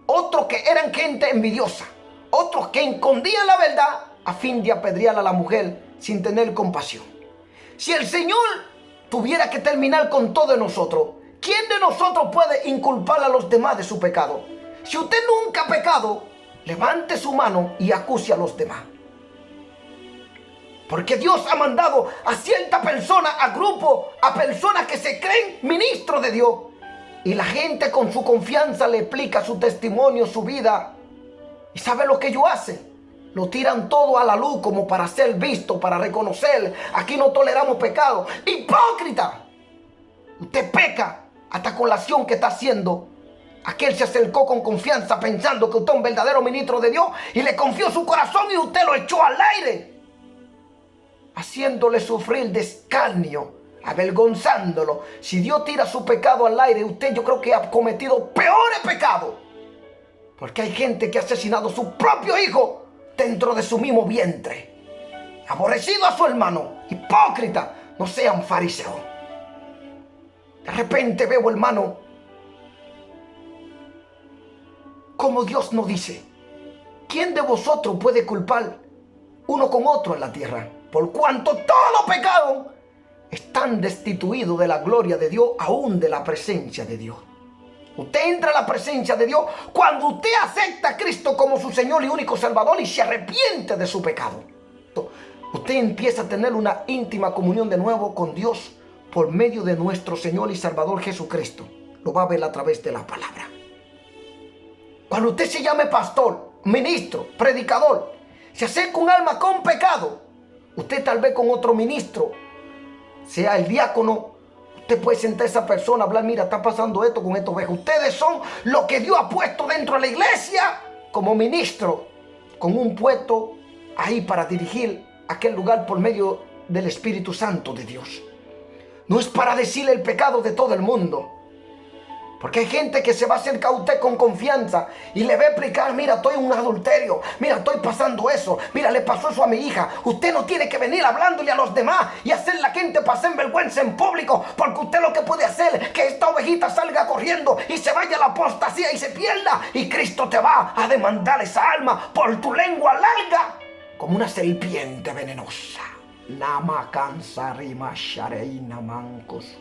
otros que eran gente envidiosa, otros que escondían la verdad a fin de apedrear a la mujer sin tener compasión. Si el Señor tuviera que terminar con todos nosotros, ¿quién de nosotros puede inculpar a los demás de su pecado? Si usted nunca ha pecado, levante su mano y acuse a los demás. Porque Dios ha mandado a cierta persona, a grupo, a personas que se creen ministros de Dios. Y la gente con su confianza le explica su testimonio, su vida. ¿Y sabe lo que ellos hacen? Lo tiran todo a la luz como para ser visto, para reconocer. Aquí no toleramos pecado. ¡Hipócrita! Usted peca hasta con la acción que está haciendo. Aquel se acercó con confianza pensando que usted es un verdadero ministro de Dios y le confió su corazón y usted lo echó al aire. haciéndole sufrir de escarnio, avergonzándolo. Si Dios tira su pecado al aire, usted yo creo que ha cometido peores pecados. Porque hay gente que ha asesinado a su propio hijo dentro de su mismo vientre. Aborrecido a su hermano. Hipócrita, no sean fariseos. De repente veo, hermano, como Dios nos dice: ¿quién de vosotros puede culpar uno con otro en la tierra? Por cuanto todos los pecados están destituidos de la gloria de Dios, aún de la presencia de Dios. Usted entra a la presencia de Dios cuando usted acepta a Cristo como su Señor y único Salvador y se arrepiente de su pecado. Usted empieza a tener una íntima comunión de nuevo con Dios por medio de nuestro Señor y Salvador Jesucristo. Lo va a ver a través de la palabra. Cuando usted se llame pastor, ministro, predicador, se acerca un alma con pecado, usted tal vez con otro ministro, sea el diácono, usted puede sentar a esa persona, hablar: mira, está pasando esto con estos ovejas. Ustedes son lo que Dios ha puesto dentro de la iglesia como ministro, con un puesto ahí para dirigir aquel lugar por medio del Espíritu Santo de Dios. No es para decirle el pecado de todo el mundo. Porque hay gente que se va a acercar a usted con confianza y le va a explicar: mira, estoy en un adulterio, mira, estoy pasando eso, mira, le pasó eso a mi hija. Usted no tiene que venir hablándole a los demás y hacer la gente pasar en vergüenza en público, porque usted lo que puede hacer es que esta ovejita salga corriendo y se vaya a la apostasía y se pierda, y Cristo te va a demandar esa alma por tu lengua larga como una serpiente venenosa. Nama cansa rima shareina mancos.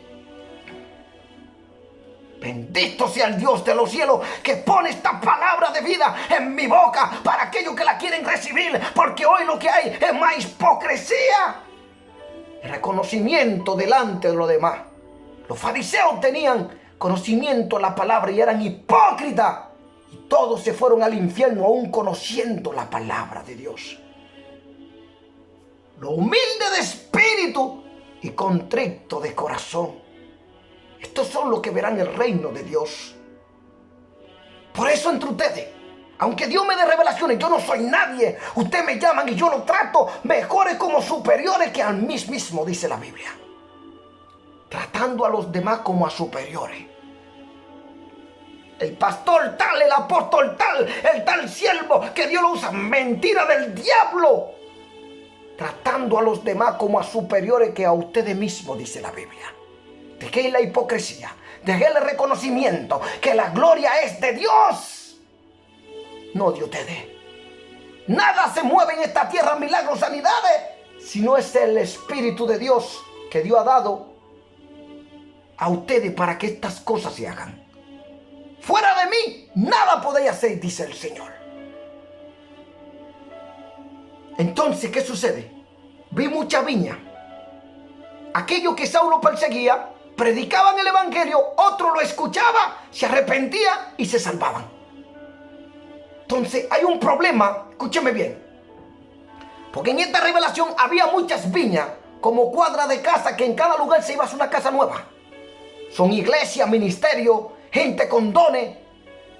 Bendito sea el Dios de los cielos que pone esta palabra de vida en mi boca para aquellos que la quieren recibir, porque hoy lo que hay es más hipocresía y reconocimiento delante de los demás. Los fariseos tenían conocimiento de la palabra y eran hipócritas, y todos se fueron al infierno aún conociendo la palabra de Dios. Lo humilde de espíritu y contrito de corazón, estos son los que verán el reino de Dios. Por eso entre ustedes, aunque Dios me dé revelaciones, yo no soy nadie. Ustedes me llaman y yo lo trato mejores como superiores que a mí mismo, dice la Biblia. Tratando a los demás como a superiores. El pastor tal, el apóstol tal, el tal siervo que Dios lo usa. Mentira del diablo. Tratando a los demás como a superiores que a ustedes mismos, dice la Biblia. Dejé la hipocresía, dejé el reconocimiento que la gloria es de Dios, no de ustedes. Nada se mueve en esta tierra, milagros, sanidades, si no es el Espíritu de Dios que Dios ha dado a ustedes para que estas cosas se hagan. Fuera de mí, nada podéis hacer, dice el Señor. Entonces, ¿qué sucede? Vi mucha viña. Aquello que Saulo perseguía, predicaban el evangelio, otro lo escuchaba, se arrepentía y se salvaban. Entonces hay un problema, escúcheme bien, porque en esta revelación había muchas viñas, como cuadras de casa, que en cada lugar se iba a hacer una casa nueva. Son iglesias, ministerios, gente con dones,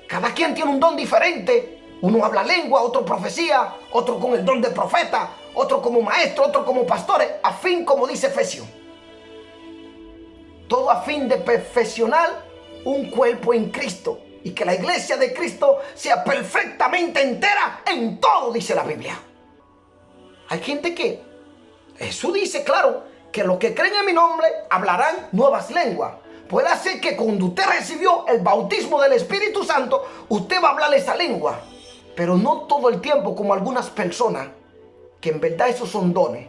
cada quien tiene un don diferente. Uno habla lengua, otro profecía, otro con el don de profeta, otro como maestro, otro como pastores, a fin, como dice Efesios. Todo a fin de perfeccionar un cuerpo en Cristo, y que la iglesia de Cristo sea perfectamente entera en todo, dice la Biblia. Hay gente que, Jesús dice claro, que los que creen en mi nombre hablarán nuevas lenguas. Puede ser que cuando usted recibió el bautismo del Espíritu Santo, usted va a hablar esa lengua, pero no todo el tiempo como algunas personas, que en verdad esos son dones.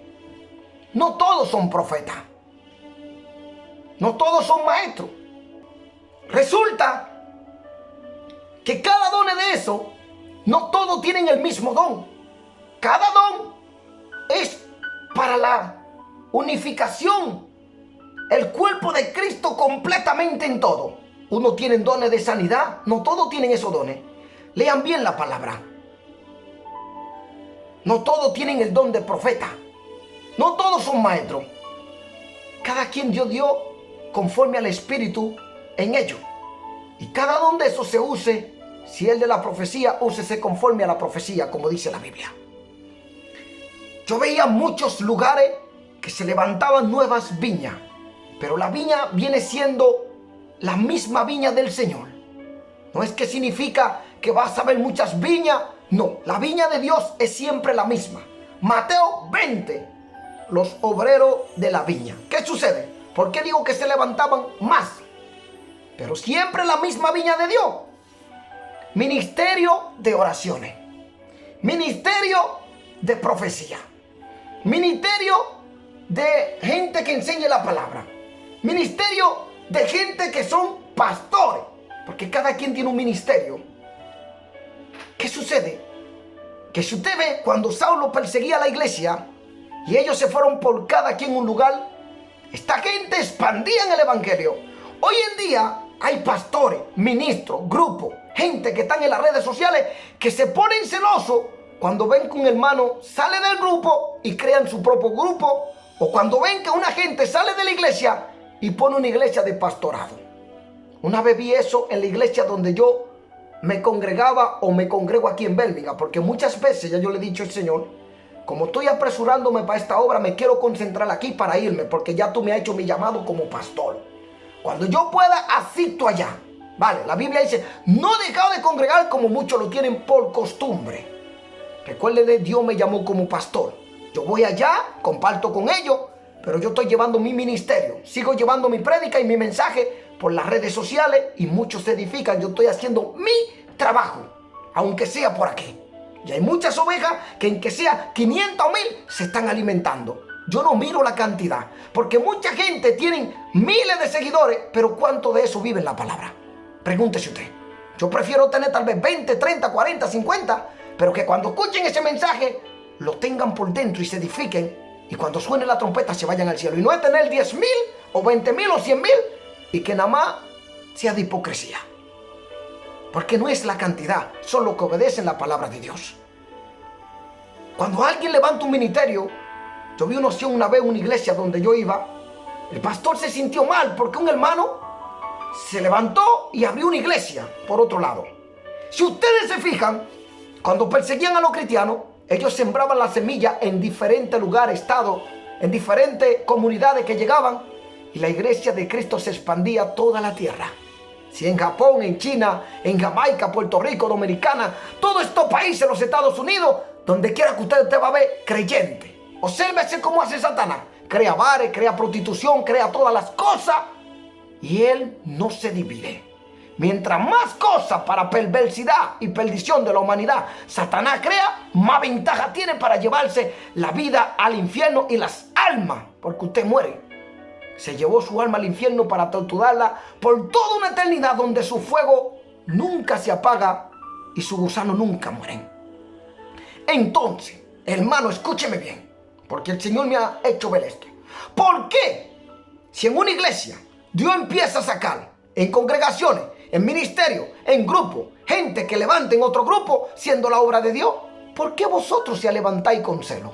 No todos son profetas. No todos son maestros. Resulta que cada don de eso, no todos tienen el mismo don. Cada don es para la unificación, el cuerpo de Cristo completamente en todo. Unos tienen dones de sanidad, no todos tienen esos dones. Lean bien la palabra. No todos tienen el don de profeta. No todos son maestros. Cada quien Dios dio conforme al Espíritu en ellos. Y cada don de esos se use, si el de la profecía, úsese conforme a la profecía, como dice la Biblia. Yo veía muchos lugares que se levantaban nuevas viñas, pero la viña viene siendo la misma viña del Señor. No es que significa que vas a ver muchas viñas, no, la viña de Dios es siempre la misma. Mateo 20, los obreros de la viña. ¿Qué sucede? ¿Por qué digo que se levantaban más? Pero siempre la misma viña de Dios. Ministerio de oraciones, ministerio de profecía, ministerio de gente que enseñe la palabra, ministerio de gente que son pastores, porque cada quien tiene un ministerio. ¿Qué sucede? Que si usted ve, cuando Saulo perseguía a la iglesia y ellos se fueron por cada quien un lugar, esta gente expandía en el evangelio. Hoy en día hay pastores, ministros, grupos, gente que están en las redes sociales que se ponen celosos cuando ven que un hermano sale del grupo y crean su propio grupo, o cuando ven que una gente sale de la iglesia y pone una iglesia de pastorado. Una vez vi eso en la iglesia donde yo me congregaba o me congrego aquí en Bélgica, porque muchas veces ya yo le he dicho al Señor, como estoy apresurándome para esta obra, me quiero concentrar aquí para irme, porque ya tú me has hecho mi llamado como pastor. Cuando yo pueda, asisto allá. Vale, la Biblia dice, no he dejado de congregar como muchos lo tienen por costumbre. Recuérdele, Dios me llamó como pastor. Yo voy allá, comparto con ellos, pero yo estoy llevando mi ministerio. Sigo llevando mi prédica y mi mensaje por las redes sociales y muchos se edifican. Yo estoy haciendo mi trabajo, aunque sea por aquí. Y hay muchas ovejas que en que sea 500 o 1000 se están alimentando. Yo no miro la cantidad, porque mucha gente tiene miles de seguidores, pero ¿cuánto de eso vive en la palabra? Pregúntese usted. Yo prefiero tener tal vez 20, 30, 40, 50, pero que cuando escuchen ese mensaje, lo tengan por dentro y se edifiquen, y cuando suene la trompeta se vayan al cielo. Y no es tener 10,000 o 20,000 o 100,000 y que nada más sea de hipocresía. Porque no es la cantidad, son los que obedecen la palabra de Dios. Cuando alguien levanta un ministerio, yo vi una vez en una iglesia donde yo iba, el pastor se sintió mal porque un hermano se levantó y abrió una iglesia por otro lado. Si ustedes se fijan, cuando perseguían a los cristianos, ellos sembraban la semilla en diferentes lugares, estados, en diferentes comunidades que llegaban, y la iglesia de Cristo se expandía a toda la tierra. Si en Japón, en China, en Jamaica, Puerto Rico, Dominicana, todos estos países, los Estados Unidos, donde quiera que usted va a ver creyente. Obsérvese cómo hace Satanás. Crea bares, crea prostitución, crea todas las cosas, y él no se divide. Mientras más cosas para perversidad y perdición de la humanidad Satanás crea, más ventaja tiene para llevarse la vida al infierno y las almas, porque usted muere. Se llevó su alma al infierno para torturarla por toda una eternidad, donde su fuego nunca se apaga y su gusano nunca mueren. Entonces, hermano, escúcheme bien, porque el Señor me ha hecho ver esto. ¿Por qué? Si en una iglesia Dios empieza a sacar en congregaciones, en ministerio, en grupo, gente que levanten otro grupo siendo la obra de Dios, ¿por qué vosotros se levantáis con celo?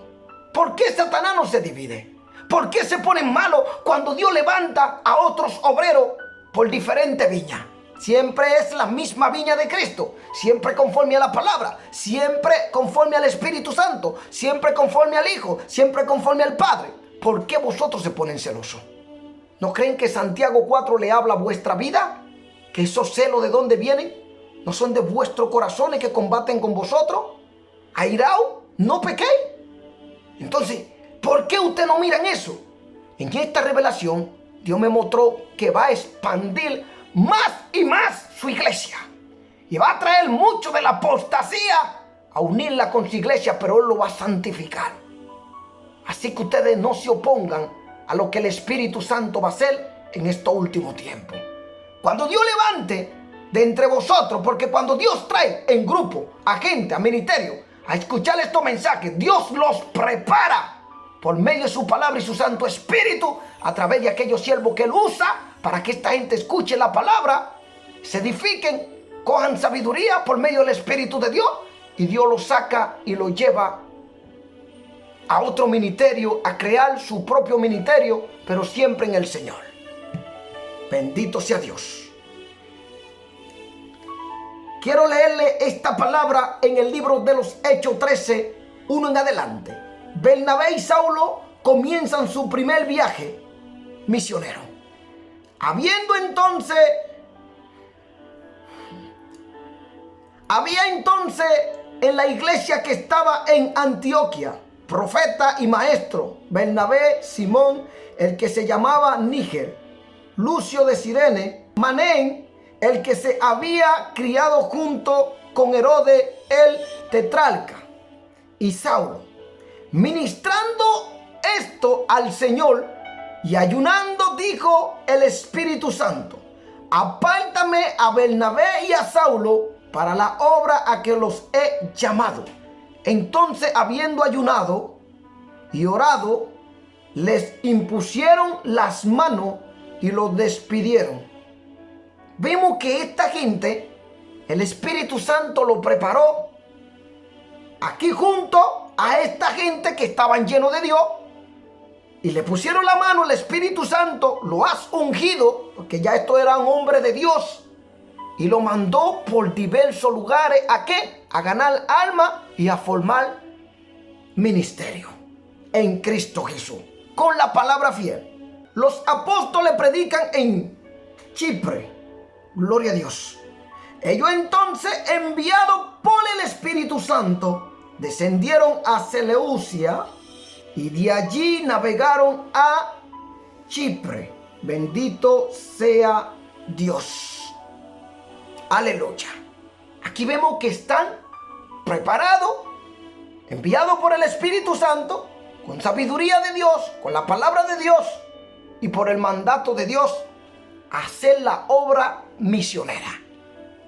¿Por qué Satanás no se divide? ¿Por qué se ponen malos cuando Dios levanta a otros obreros por diferentes viñas? Siempre es la misma viña de Cristo, siempre conforme a la palabra, siempre conforme al Espíritu Santo, siempre conforme al Hijo, siempre conforme al Padre. ¿Por qué vosotros se ponen celosos? ¿No creen que Santiago 4 le habla a vuestra vida? ¿Que esos celos de dónde vienen? ¿No son de vuestros corazones que combaten con vosotros? ¿Airaos? ¿No pequéis? Entonces, ¿por qué usted no mira en eso? En esta revelación, Dios me mostró que va a expandir más y más su iglesia. Y va a traer mucho de la apostasía a unirla con su iglesia, pero Él lo va a santificar. Así que ustedes no se opongan a lo que el Espíritu Santo va a hacer en estos últimos tiempos. Cuando Dios levante de entre vosotros, porque cuando Dios trae en grupo a gente, a ministerio, a escuchar estos mensajes, Dios los prepara por medio de su palabra y su Santo Espíritu, a través de aquellos siervos que Él usa, para que esta gente escuche la palabra, se edifiquen, cojan sabiduría por medio del Espíritu de Dios, y Dios los saca y los lleva a otro ministerio, a crear su propio ministerio, pero siempre en el Señor. Bendito sea Dios. Quiero leerle esta palabra en el libro de los Hechos 13, 1 en adelante. Bernabé y Saulo comienzan su primer viaje misionero. Había entonces en la iglesia que estaba en Antioquía, profeta y maestro, Bernabé, Simón, el que se llamaba Níger, Lucio de Cirene, Manén, el que se había criado junto con Herodes el tetrarca, y Saulo, ministrando esto al Señor y ayunando, dijo el Espíritu Santo: apártame a Bernabé y a Saulo para la obra a que los he llamado. Entonces, habiendo ayunado y orado, les impusieron las manos y los despidieron. Vemos que esta gente, el Espíritu Santo lo preparó aquí junto a esta gente que estaban llenos de Dios, y le pusieron la mano. El Espíritu Santo lo has ungido, porque ya esto era un hombre de Dios, y lo mandó por diversos lugares. ¿A qué? A ganar almas y a formar ministerio en Cristo Jesús, con la palabra fiel. Los apóstoles predican en Chipre. Gloria a Dios. Ellos entonces, enviados por el Espíritu Santo, descendieron a Seleucia y de allí navegaron a Chipre. Bendito sea Dios. Aleluya. Aquí vemos que están preparados, enviados por el Espíritu Santo, con sabiduría de Dios, con la palabra de Dios y por el mandato de Dios, a hacer la obra misionera.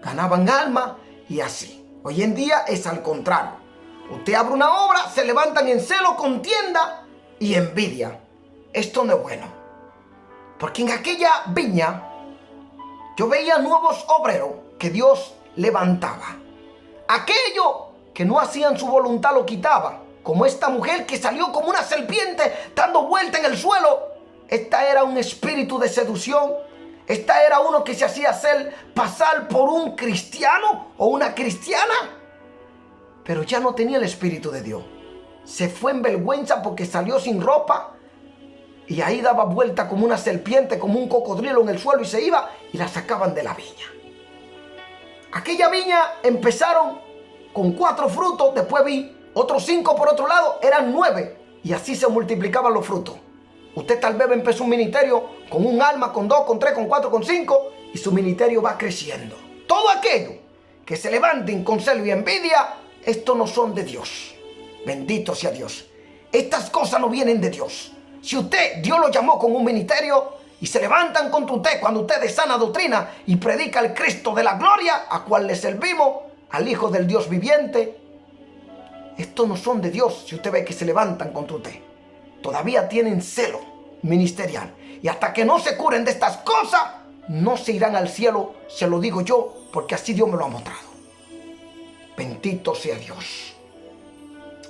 Ganaban alma y así. Hoy en día es al contrario. Usted abre una obra, se levantan en celo, contienda y envidia. Esto no es bueno. Porque en aquella viña yo veía nuevos obreros que Dios levantaba. Aquellos que no hacían su voluntad lo quitaba. Como esta mujer que salió como una serpiente dando vuelta en el suelo. Esta era un espíritu de seducción. Esta era uno que se hacía hacer pasar por un cristiano o una cristiana, pero ya no tenía el Espíritu de Dios. Se fue en vergüenza porque salió sin ropa y ahí daba vuelta como una serpiente, como un cocodrilo en el suelo, y se iba y la sacaban de la viña. Aquella viña empezaron con 4 frutos, después vi otros 5 por otro lado, eran 9, y así se multiplicaban los frutos. Usted tal vez empezó un ministerio con un alma, con 2, con 3, con 4, con 5, y su ministerio va creciendo. Todo aquello que se levanten con celo y envidia, estos no son de Dios. Bendito sea Dios. Estas cosas no vienen de Dios. Si Dios lo llamó con un ministerio y se levantan contra usted cuando usted es sana doctrina y predica el Cristo de la gloria, a cual le servimos, al Hijo del Dios viviente, estos no son de Dios. Si usted ve que se levantan contra usted, todavía tienen celo ministerial, y hasta que no se curen de estas cosas, no se irán al cielo. Se lo digo yo, porque así Dios me lo ha mostrado. Bendito sea Dios.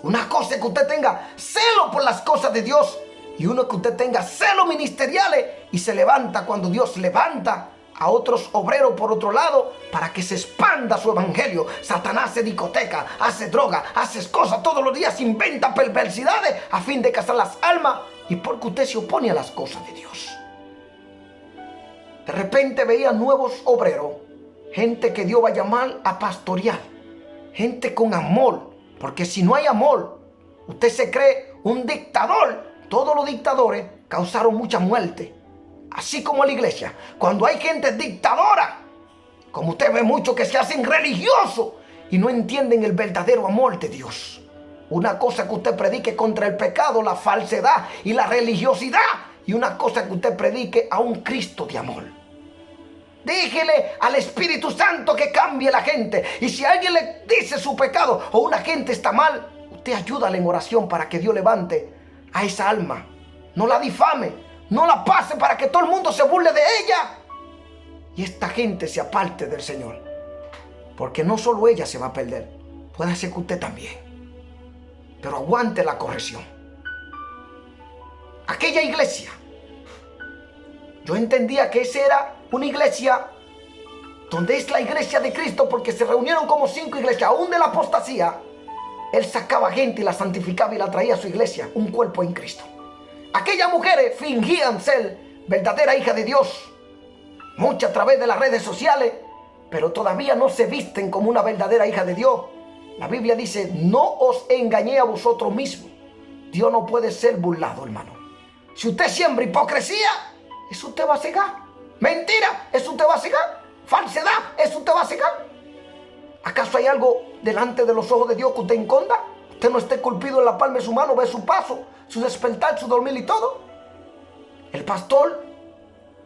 Una cosa es que usted tenga celo por las cosas de Dios, y uno es que usted tenga celo ministeriales y se levanta cuando Dios levanta a otros obreros por otro lado para que se expanda su evangelio. Satanás hace discoteca, hace droga, hace cosas todos los días, inventa perversidades a fin de cazar las almas, y porque usted se opone a las cosas de Dios. De repente veía nuevos obreros, gente que Dios va a llamar a pastorear, gente con amor, porque si no hay amor, usted se cree un dictador. Todos los dictadores causaron mucha muerte, así como la iglesia. Cuando hay gente dictadora, como usted ve muchos que se hacen religiosos y no entienden el verdadero amor de Dios. Una cosa que usted predique contra el pecado, la falsedad y la religiosidad, y una cosa que usted predique a un Cristo de amor. Déjele al Espíritu Santo que cambie la gente. Y si alguien le dice su pecado o una gente está mal, usted ayúdale en oración para que Dios levante a esa alma. No la difame, no la pase para que todo el mundo se burle de ella y esta gente se aparte del Señor, porque no solo ella se va a perder, puede ser que usted también. Pero aguante la corrección. Aquella iglesia, yo entendía que esa era una iglesia donde es la iglesia de Cristo, porque se reunieron como 5 iglesias. Aún de la apostasía, Él sacaba gente y la santificaba y la traía a su iglesia, un cuerpo en Cristo. Aquellas mujeres fingían ser verdadera hija de Dios, muchas a través de las redes sociales, pero todavía no se visten como una verdadera hija de Dios. La Biblia dice, no os engañéis a vosotros mismos. Dios no puede ser burlado, hermano. Si usted siembra hipocresía, eso usted va a cegar. Mentira, eso usted va a cegar. Falsedad, eso usted va a cegar. ¿Acaso hay algo delante de los ojos de Dios que usted esconda? Usted no esté esculpido en la palma de su mano, ve su paso, su despertar, su dormir y todo. El pastor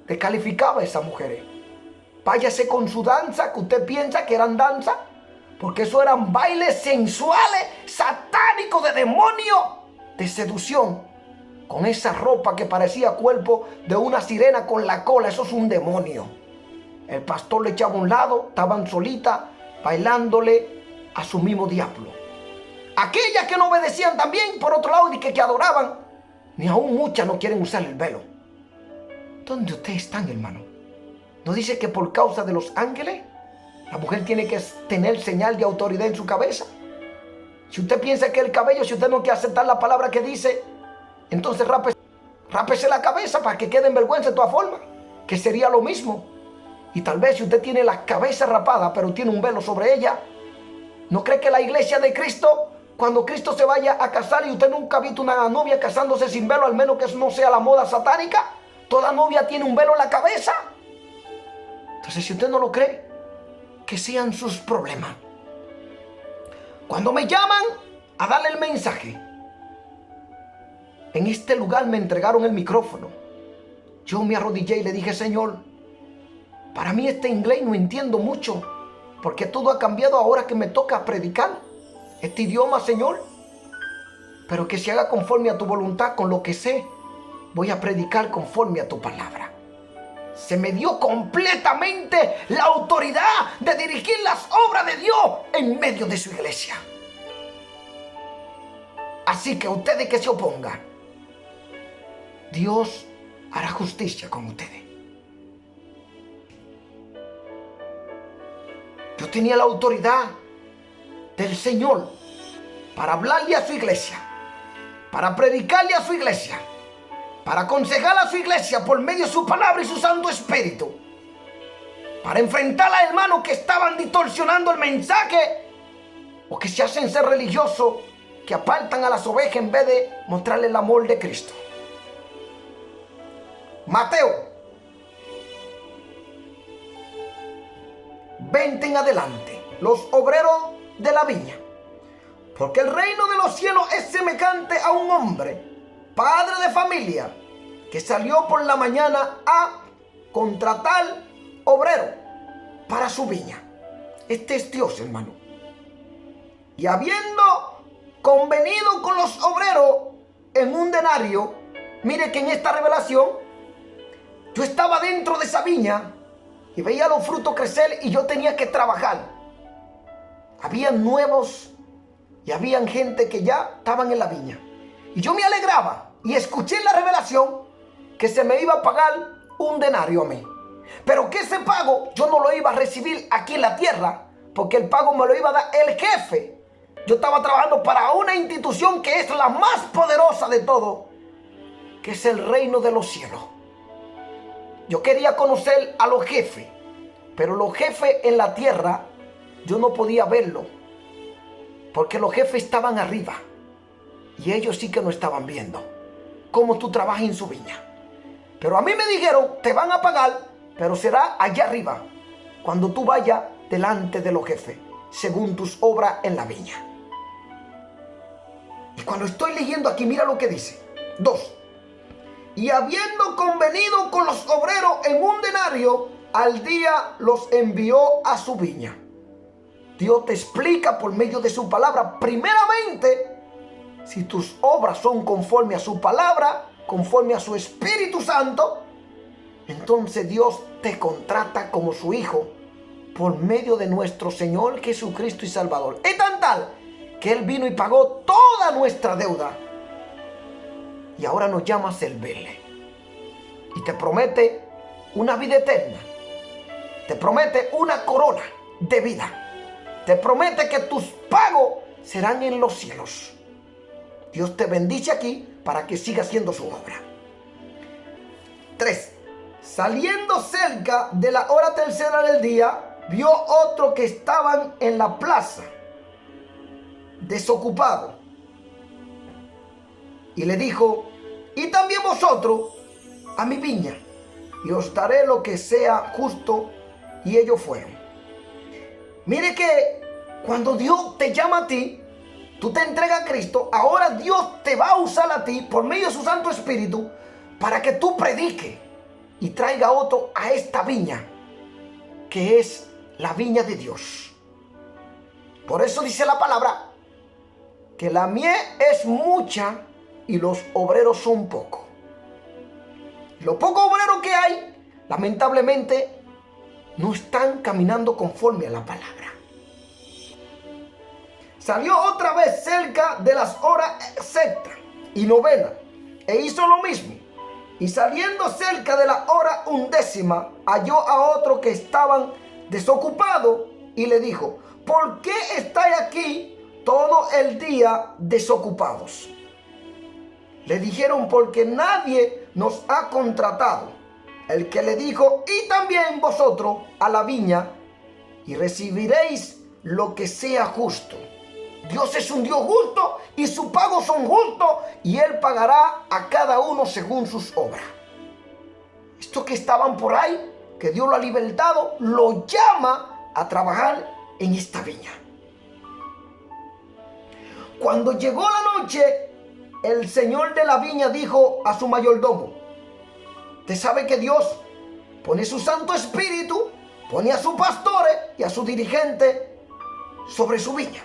descalificaba a esas mujeres. Váyase con su danza, que usted piensa que eran danza, porque eso eran bailes sensuales, satánicos, de demonio, de seducción, con esa ropa que parecía cuerpo de una sirena con la cola. Eso es un demonio. El pastor le echaba a un lado, estaban solitas, bailándole a su mismo diablo. Aquellas que no obedecían también, por otro lado, y que adoraban, ni aún muchas no quieren usar el velo. ¿Dónde ustedes están, hermano? ¿No dice que por causa de los ángeles la mujer tiene que tener señal de autoridad en su cabeza? Si usted piensa que el cabello, si usted no quiere aceptar la palabra que dice, entonces rápese la cabeza para que quede en vergüenza de todas formas, que sería lo mismo. Y tal vez si usted tiene la cabeza rapada, pero tiene un velo sobre ella, ¿no cree que la iglesia de Cristo, cuando Cristo se vaya a casar y usted nunca ha visto una novia casándose sin velo, al menos que no sea la moda satánica? Toda novia tiene un velo en la cabeza. Entonces, si usted no lo cree, que sean sus problemas. Cuando me llaman a darle el mensaje, en este lugar me entregaron el micrófono. Yo me arrodillé y le dije, Señor, para mí este inglés no entiendo mucho, porque todo ha cambiado ahora que me toca predicar este idioma, Señor. Pero que se haga conforme a tu voluntad. Con lo que sé, voy a predicar conforme a tu palabra. Se me dio completamente la autoridad de dirigir las obras de Dios en medio de su iglesia. Así que ustedes que se opongan, Dios hará justicia con ustedes. Yo tenía la autoridad del Señor para hablarle a su iglesia, para predicarle a su iglesia, para aconsejar a su iglesia por medio de su palabra y su Santo Espíritu, para enfrentar a hermanos que estaban distorsionando el mensaje o que se hacen ser religiosos, que apartan a las ovejas en vez de mostrarles el amor de Cristo. Mateo 20 en adelante, los obreros de la viña. Porque el reino de los cielos es semejante a un hombre, padre de familia, que salió por la mañana a contratar obrero para su viña. Este es Dios, hermano. Y habiendo convenido con los obreros en un denario, mire que en esta revelación yo estaba dentro de esa viña y veía los frutos crecer y yo tenía que trabajar. Habían nuevos y habían gente que ya estaban en la viña. Y yo me alegraba y escuché en la revelación que se me iba a pagar un denario a mí. Pero que ese pago yo no lo iba a recibir aquí en la tierra, porque el pago me lo iba a dar el jefe. Yo estaba trabajando para una institución que es la más poderosa de todo, que es el reino de los cielos. Yo quería conocer a los jefes, pero los jefes en la tierra yo no podía verlo, porque los jefes estaban arriba y ellos sí que no estaban viendo cómo tú trabajas en su viña. Pero a mí me dijeron, te van a pagar, pero será allá arriba, cuando tú vayas delante de los jefes, según tus obras en la viña. Y cuando estoy leyendo aquí, mira lo que dice. 2. Y habiendo convenido con los obreros en un denario, al día los envió a su viña. Dios te explica por medio de su palabra, primeramente, si tus obras son conforme a su palabra, conforme a su Espíritu Santo, entonces Dios te contrata como su hijo por medio de nuestro Señor Jesucristo y Salvador. Es tan tal que Él vino y pagó toda nuestra deuda y ahora nos llama a servirle y te promete una vida eterna, te promete una corona de vida, te promete que tus pagos serán en los cielos. Dios te bendice aquí para que siga haciendo su obra. 3. Saliendo cerca de la hora tercera del día, vio otro que estaban en la plaza, desocupado. Y le dijo: y también vosotros a mi viña, y os daré lo que sea justo. Y ellos fueron. Mire que cuando Dios te llama a ti, tú te entregas a Cristo, ahora Dios te va a usar a ti por medio de su Santo Espíritu para que tú prediques y traiga a otro a esta viña, que es la viña de Dios. Por eso dice la palabra que la mies es mucha y los obreros son pocos. Los pocos obreros que hay, lamentablemente, no están caminando conforme a la palabra. Salió otra vez cerca de las horas sexta y novena, e hizo lo mismo. Y saliendo cerca de la hora undécima, halló a otro que estaban desocupados y le dijo: ¿por qué estáis aquí todo el día desocupados? Le dijeron: porque nadie nos ha contratado. El que le dijo: y también vosotros a la viña, y recibiréis lo que sea justo. Dios es un Dios justo y sus pagos son justos, y Él pagará a cada uno según sus obras. Estos que estaban por ahí, que Dios lo ha libertado, lo llama a trabajar en esta viña. Cuando llegó la noche, el señor de la viña dijo a su mayordomo: usted sabe que Dios pone su Santo Espíritu, pone a sus pastores y a sus dirigentes sobre su viña.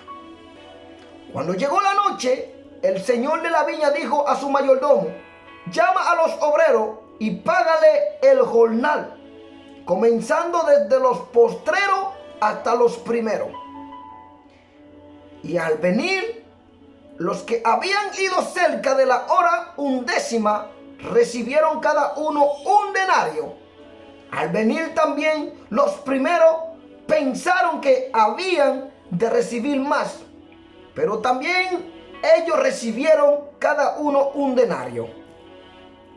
Cuando llegó la noche, el señor de la viña dijo a su mayordomo: llama a los obreros y págale el jornal, comenzando desde los postreros hasta los primeros. Y al venir, los que habían ido cerca de la hora undécima recibieron cada uno un denario. Al venir también los primeros pensaron que habían de recibir más, pero también ellos recibieron cada uno un denario.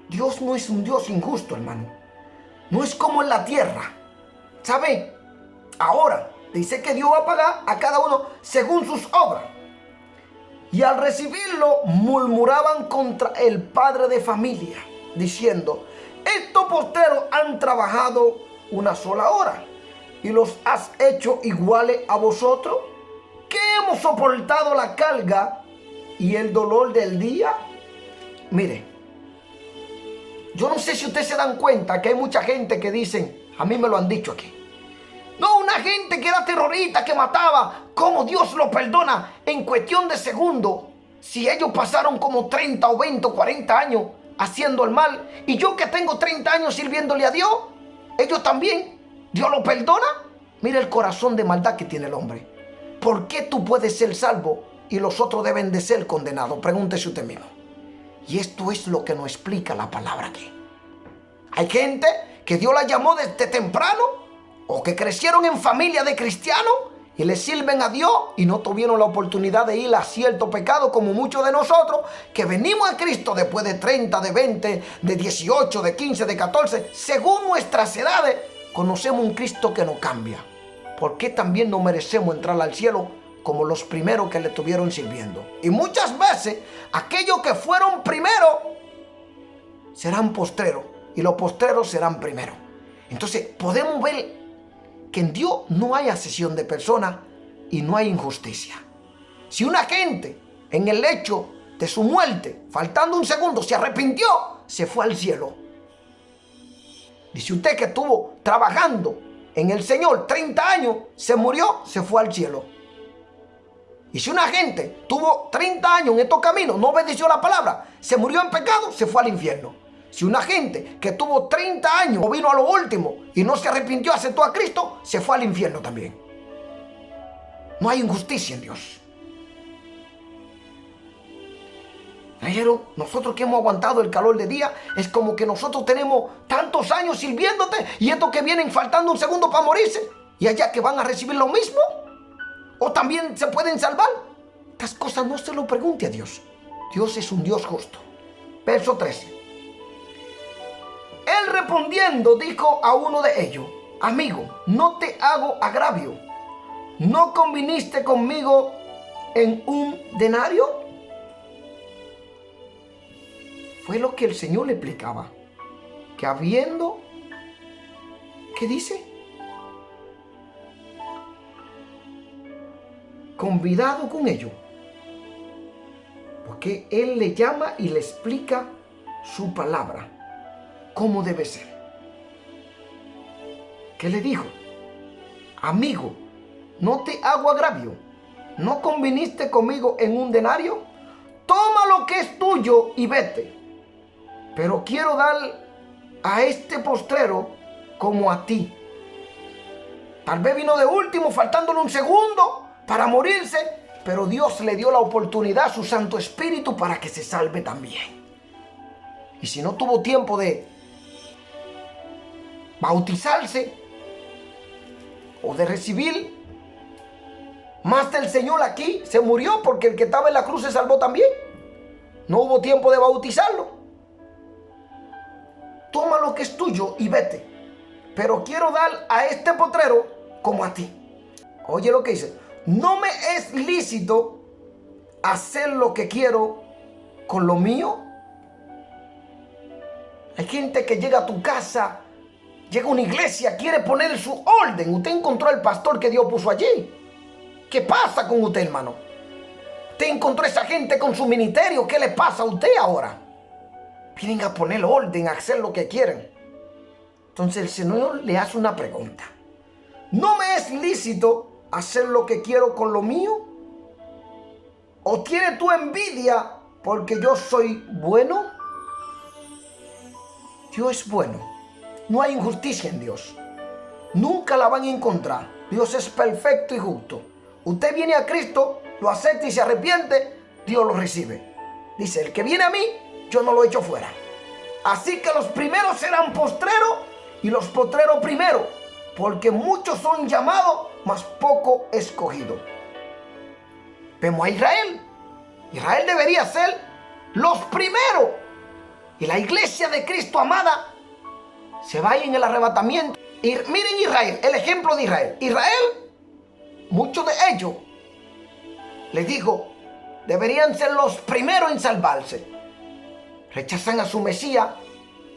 Dios no es un Dios injusto, hermano. No es como en la tierra. ¿Sabe? Ahora dice que Dios va a pagar a cada uno según sus obras. Y al recibirlo murmuraban contra el padre de familia, diciendo: estos posteros han trabajado una sola hora y los has hecho iguales a vosotros, que hemos soportado la carga y el dolor del día. Mire, yo no sé si ustedes se dan cuenta que hay mucha gente que dicen, a mí me lo han dicho aquí: no, una gente que era terrorista, que mataba, ¿cómo Dios lo perdona en cuestión de segundos? Si ellos pasaron como 30 o 20 o 40 años haciendo el mal, y yo que tengo 30 años sirviéndole a Dios, ellos también, ¿Dios lo perdona? Mira el corazón de maldad que tiene el hombre. ¿Por qué tú puedes ser salvo y los otros deben de ser condenados? Pregúntese usted mismo. Y esto es lo que nos explica la palabra aquí. Hay gente que Dios la llamó desde temprano, o que crecieron en familia de cristianos y le sirven a Dios y no tuvieron la oportunidad de ir a cierto pecado, como muchos de nosotros que venimos a Cristo después de 30, de 20, de 18, de 15, de 14, según nuestras edades. Conocemos un Cristo que no cambia. ¿Por qué también no merecemos entrar al cielo como los primeros que le estuvieron sirviendo? Y muchas veces aquellos que fueron primeros serán postreros, y los postreros serán primeros. Entonces podemos ver que en Dios no hay acepción de personas y no hay injusticia. Si una gente en el lecho de su muerte, faltando un segundo, se arrepintió, se fue al cielo. Dice usted que estuvo trabajando en el Señor 30 años, se murió, se fue al cielo. Y si una gente tuvo 30 años en estos caminos, no obedeció la palabra, se murió en pecado, se fue al infierno. Si una gente que tuvo 30 años o vino a lo último y no se arrepintió, aceptó a Cristo, se fue al infierno también. No hay injusticia en Dios. Pero nosotros que hemos aguantado el calor de día, es como que nosotros tenemos tantos años sirviéndote, y estos que vienen faltando un segundo para morirse, y allá que van a recibir lo mismo, o también se pueden salvar. Estas cosas no se lo pregunte a Dios. Dios es un Dios justo. Verso 13. Él respondiendo dijo a uno de ellos: amigo, no te hago agravio. ¿No conviniste conmigo en un denario? Fue lo que el Señor le explicaba. Que habiendo, ¿qué dice? Convidado con ellos. Porque Él le llama y le explica su palabra, cómo debe ser. ¿Qué le dijo? Amigo, no te hago agravio. ¿No conviniste conmigo en un denario? Toma lo que es tuyo y vete. Pero quiero dar a este postrero como a ti. Tal vez vino de último, faltándole un segundo para morirse, pero Dios le dio la oportunidad a su Santo Espíritu para que se salve también. Y si no tuvo tiempo de bautizarse o de recibir más del Señor aquí, se murió, porque el que estaba en la cruz se salvó también. No hubo tiempo de bautizarlo. Toma lo que es tuyo y vete, pero quiero dar a este potrero como a ti. Oye lo que dice: no me es lícito hacer lo que quiero con lo mío. Hay gente que llega a tu casa, llega a una iglesia, quiere poner su orden. Usted encontró al pastor que Dios puso allí. ¿Qué pasa con usted, hermano? Usted encontró a esa gente con su ministerio. ¿Qué le pasa a usted ahora? Vienen a poner orden, a hacer lo que quieren. Entonces el Señor le hace una pregunta: ¿no me es lícito hacer lo que quiero con lo mío? ¿O tienes tu envidia porque yo soy bueno? Dios es bueno. No hay injusticia en Dios. Nunca la van a encontrar. Dios es perfecto y justo. Usted viene a Cristo, lo acepta y se arrepiente, Dios lo recibe. Dice: el que viene a mí, yo no lo echo fuera. Así que los primeros serán postreros y los postreros primero, porque muchos son llamados, mas poco escogidos. Vemos a Israel. Israel debería ser los primeros. Y la iglesia de Cristo amada se va en el arrebatamiento. Y miren Israel, el ejemplo de Israel. Israel, muchos de ellos, les digo, deberían ser los primeros en salvarse. Rechazan a su Mesías,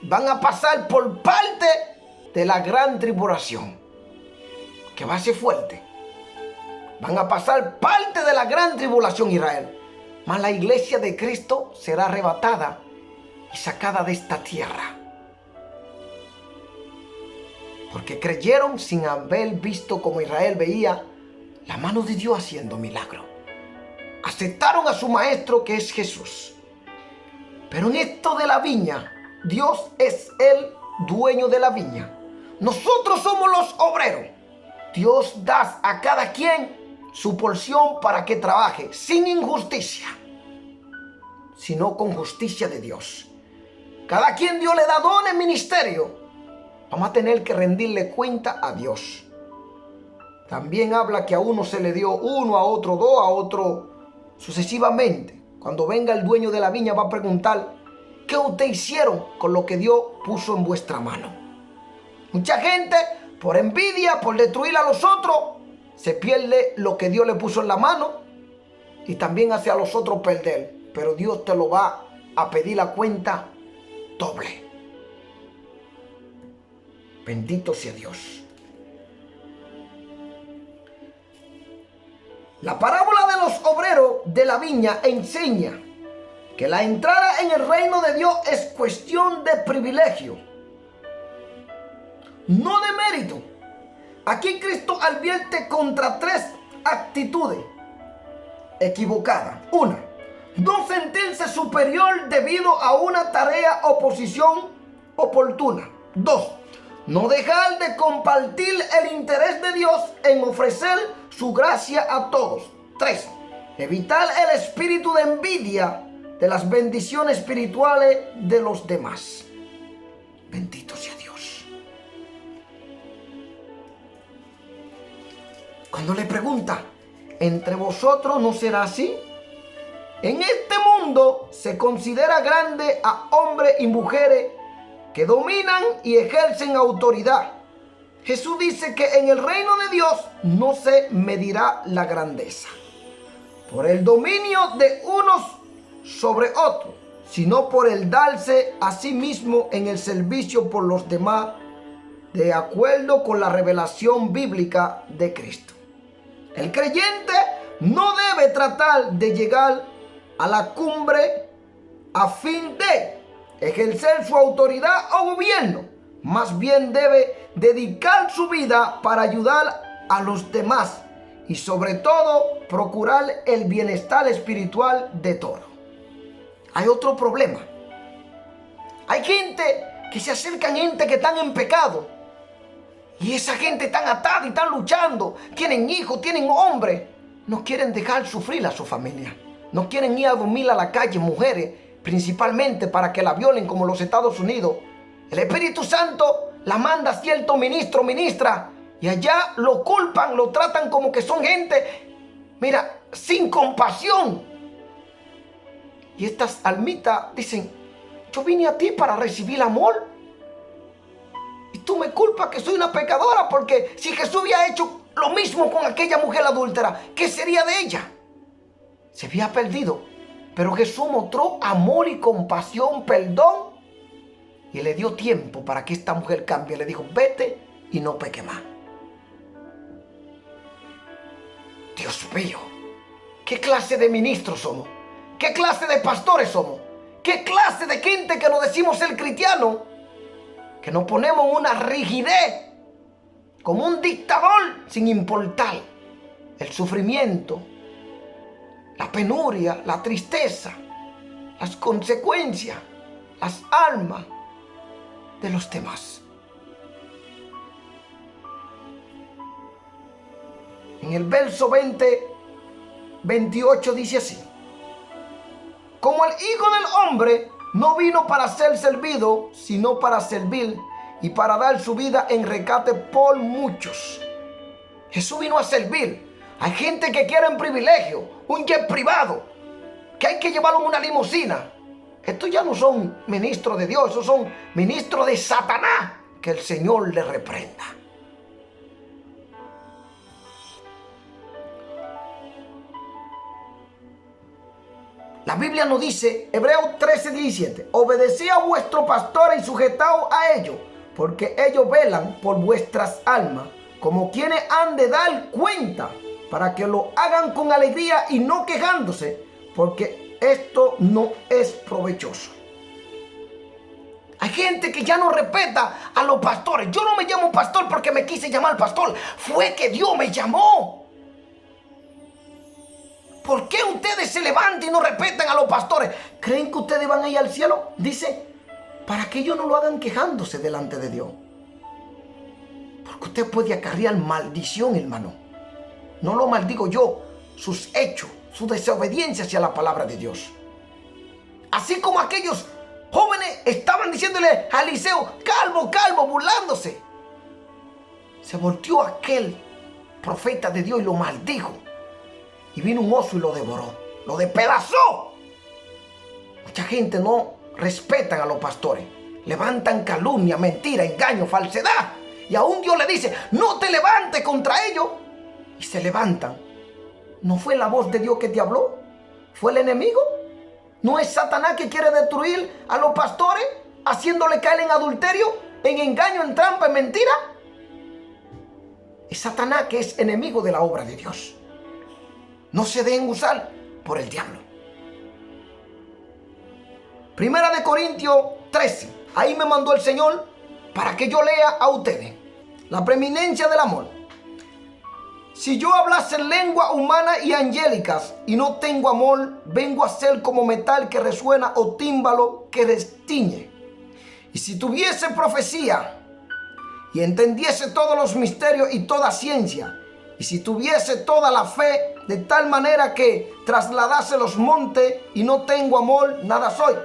van a pasar por parte de la gran tribulación, que va a ser fuerte. Van a pasar parte de la gran tribulación, Israel. Mas la iglesia de Cristo será arrebatada y sacada de esta tierra. Porque creyeron sin haber visto como Israel veía la mano de Dios haciendo milagros. Aceptaron a su maestro, que es Jesús. Pero en esto de la viña, Dios es el dueño de la viña. Nosotros somos los obreros. Dios da a cada quien su porción para que trabaje sin injusticia, sino con justicia de Dios. Cada quien Dios le da dones, ministerio. Vamos a tener que rendirle cuenta a Dios. También habla que a uno se le dio uno, a otro dos, a otro sucesivamente. Cuando venga el dueño de la viña va a preguntar: ¿qué ustedes hicieron con lo que Dios puso en vuestra mano? Mucha gente, por envidia, por destruir a los otros, se pierde lo que Dios le puso en la mano y también hace a los otros perder. Pero Dios te lo va a pedir la cuenta doble. Bendito sea Dios. La parábola de los obreros de la viña enseña que la entrada en el reino de Dios es cuestión de privilegio, no de mérito. Aquí Cristo advierte contra tres actitudes equivocadas. Una, no sentirse superior debido a una tarea o posición oportuna. Dos, no dejar de compartir el interés de Dios en ofrecer su gracia a todos. 3. Evitar el espíritu de envidia de las bendiciones espirituales de los demás. Bendito sea Dios. Cuando le pregunta: ¿entre vosotros no será así? En este mundo se considera grande a hombres y mujeres que dominan y ejercen autoridad. Jesús dice que en el reino de Dios no se medirá la grandeza por el dominio de unos sobre otros, sino por el darse a sí mismo en el servicio por los demás, de acuerdo con la revelación bíblica de Cristo. El creyente no debe tratar de llegar a la cumbre a fin de ejercer su autoridad o gobierno. Más bien debe dedicar su vida para ayudar a los demás y sobre todo procurar el bienestar espiritual de todos. Hay otro problema. Hay gente que se acercan, gente que están en pecado. Y esa gente tan atada y están luchando. Tienen hijos, tienen hombres. No quieren dejar sufrir a su familia. No quieren ir a dormir a la calle, mujeres, principalmente para que la violen como los Estados Unidos. El Espíritu Santo la manda a cierto ministro, ministra, y allá lo culpan, lo tratan como que son gente, mira, sin compasión. Y estas almitas dicen, yo vine a ti para recibir amor. Y tú me culpas que soy una pecadora, porque si Jesús había hecho lo mismo con aquella mujer adúltera, ¿qué sería de ella? Se había perdido, pero Jesús mostró amor y compasión, perdón, y le dio tiempo para que esta mujer cambie. Le dijo, vete y no peque más. Dios mío, ¿qué clase de ministros somos? ¿Qué clase de pastores somos? ¿Qué clase de gente que nos decimos ser cristianos? Que nos ponemos una rigidez, como un dictador, sin importar el sufrimiento, la penuria, la tristeza, las consecuencias, las almas de los demás. En el verso 28 dice así: como el Hijo del Hombre no vino para ser servido, sino para servir y para dar su vida en rescate por muchos. Jesús vino a servir. Hay gente que quiere un privilegio, un jet privado, que hay que llevarlo en una limusina. Estos ya no son ministros de Dios, esos son ministros de Satanás. Que el Señor le reprenda. La Biblia nos dice, Hebreos 13:17, obedeced a vuestros pastores y sujetaos a ellos, porque ellos velan por vuestras almas, como quienes han de dar cuenta, para que lo hagan con alegría y no quejándose, porque esto no es provechoso. Hay gente que ya no respeta a los pastores. Yo no me llamo pastor porque me quise llamar pastor, fue que Dios me llamó. ¿Por qué ustedes se levantan y no respetan a los pastores? ¿Creen que ustedes van a ir al cielo? Dice, para que ellos no lo hagan quejándose delante de Dios. Porque usted puede acarrear maldición, hermano. No lo maldigo yo, sus hechos, su desobediencia hacia la palabra de Dios. Así como aquellos jóvenes estaban diciéndole a Eliseo, calvo, calvo, burlándose. Se volteó aquel profeta de Dios y lo maldijo. Y vino un oso y lo devoró, lo despedazó. Mucha gente no respetan a los pastores. Levantan calumnia, mentira, engaño, falsedad. Y aún Dios le dice, no te levantes contra ellos. Y se levantan. ¿No fue la voz de Dios que te habló? ¿Fue el enemigo? ¿No es Satanás que quiere destruir a los pastores, haciéndole caer en adulterio, en engaño, en trampa, en mentira? Es Satanás que es enemigo de la obra de Dios. No se dejen usar por el diablo. Primera de Corintios 13. Ahí me mandó el Señor para que yo lea a ustedes la preeminencia del amor. Si yo hablase lengua humana y angélicas y no tengo amor, vengo a ser como metal que resuena o tímbalo que restiñe. Y si tuviese profecía y entendiese todos los misterios y toda ciencia, y si tuviese toda la fe de tal manera que trasladase los montes y no tengo amor, nada soy.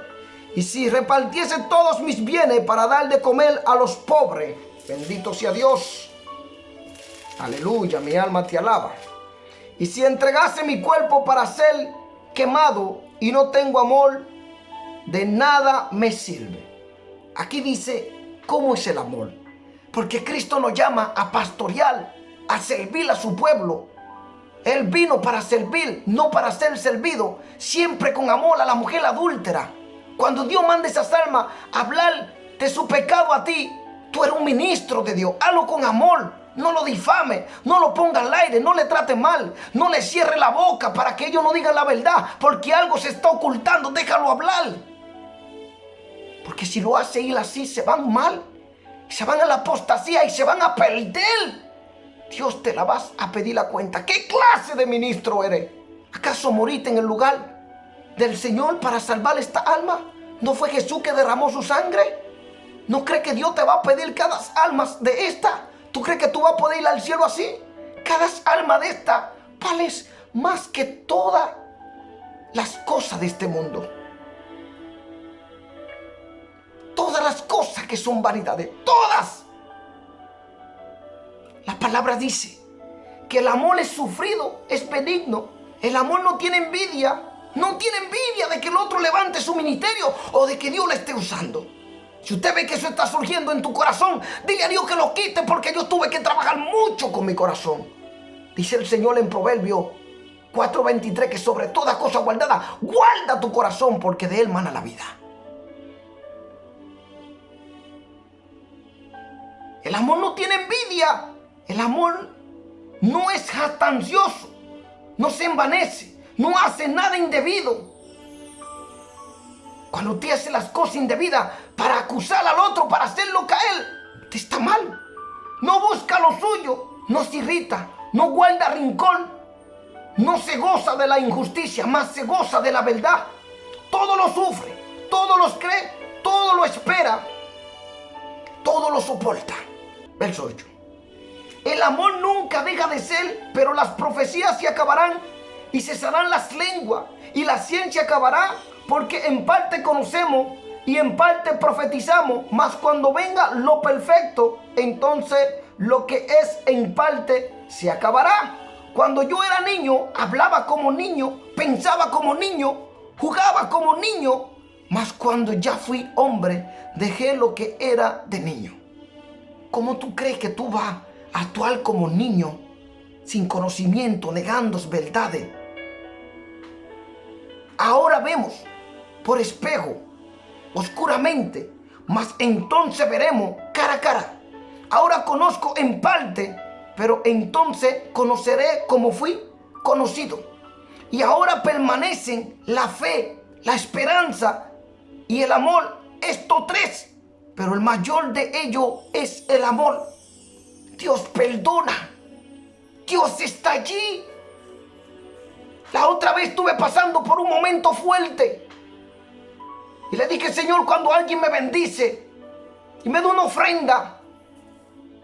Y si repartiese todos mis bienes para dar de comer a los pobres, bendito sea Dios. Aleluya, mi alma te alaba. Y si entregase mi cuerpo para ser quemado y no tengo amor, de nada me sirve. Aquí dice cómo es el amor. Porque Cristo nos llama a pastorear, a servir a su pueblo. Él vino para servir, no para ser servido. Siempre con amor a la mujer adúltera. Cuando Dios manda esas almas a hablar de su pecado a ti, tú eres un ministro de Dios. Hazlo con amor. No lo difame, no lo ponga al aire, no le trate mal, no le cierre la boca para que ellos no digan la verdad, porque algo se está ocultando. Déjalo hablar. Porque si lo hace ir así, se van mal, se van a la apostasía y se van a perder. Dios te la vas a pedir la cuenta. ¿Qué clase de ministro eres? ¿Acaso moriste en el lugar del Señor para salvar esta alma? ¿No fue Jesús que derramó su sangre? ¿No crees que Dios te va a pedir cada alma de esta? ¿Tú crees que tú vas a poder ir al cielo así? Cada alma de esta vale más que todas las cosas de este mundo. Todas las cosas que son vanidades, todas. La palabra dice que el amor es sufrido, es benigno. El amor no tiene envidia. No tiene envidia de que el otro levante su ministerio o de que Dios le esté usando. Si usted ve que eso está surgiendo en tu corazón, dile a Dios que lo quite, porque yo tuve que trabajar mucho con mi corazón. Dice el Señor en Proverbios 4:23 que sobre toda cosa guardada, guarda tu corazón, porque de él mana la vida. El amor no tiene envidia. El amor no es jactancioso, no se envanece, no hace nada indebido. Cuando usted hace las cosas indebidas para acusar al otro, para hacerlo caer, usted está mal. No busca lo suyo, no se irrita, no guarda rincón, no se goza de la injusticia, más se goza de la verdad. Todo lo sufre, todo lo cree, todo lo espera, todo lo soporta. Verso 8. El amor nunca deja de ser, pero las profecías se acabarán y cesarán las lenguas y la ciencia acabará, porque en parte conocemos y en parte profetizamos, mas cuando venga lo perfecto, entonces lo que es en parte se acabará. Cuando yo era niño, hablaba como niño, pensaba como niño, jugaba como niño, mas cuando ya fui hombre, dejé lo que era de niño. ¿Cómo tú crees que tú vas a actuar como niño, sin conocimiento, negando verdades? Ahora vemos por espejo, oscuramente, mas entonces veremos cara a cara. Ahora conozco en parte, pero entonces conoceré como fui conocido. Y ahora permanecen la fe, la esperanza y el amor, estos tres, pero el mayor de ellos es el amor. Dios perdona, Dios está allí. La otra vez estuve pasando por un momento fuerte y le dije: Señor, cuando alguien me bendice y me da una ofrenda,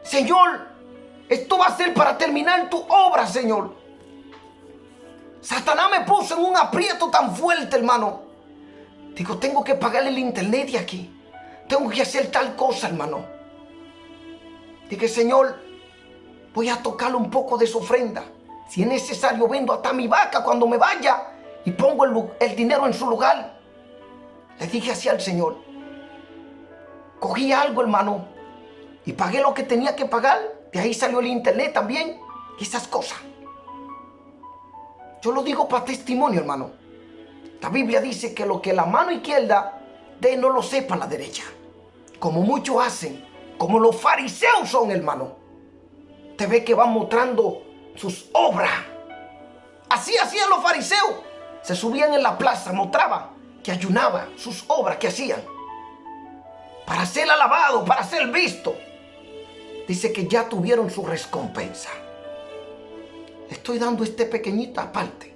Señor, esto va a ser para terminar tu obra, Señor. Satanás me puso en un aprieto tan fuerte, hermano. Digo, tengo que pagarle el internet de aquí. Tengo que hacer tal cosa, hermano. Dije: Señor, voy a tocarle un poco de su ofrenda. Si es necesario, vendo hasta mi vaca cuando me vaya y pongo el dinero en su lugar. Le dije así al Señor. Cogí algo, hermano, y pagué lo que tenía que pagar. De ahí salió el internet también y esas cosas. Yo lo digo para testimonio, hermano. La Biblia dice que lo que la mano izquierda dé, no lo sepa la derecha. Como muchos hacen, como los fariseos son, hermano. Te ve que van mostrando sus obras. Así hacían los fariseos. Se subían en la plaza, mostraban que ayunaban, sus obras que hacían para ser alabado, para ser visto. Dice que ya tuvieron su recompensa. Le estoy dando este pequeñita parte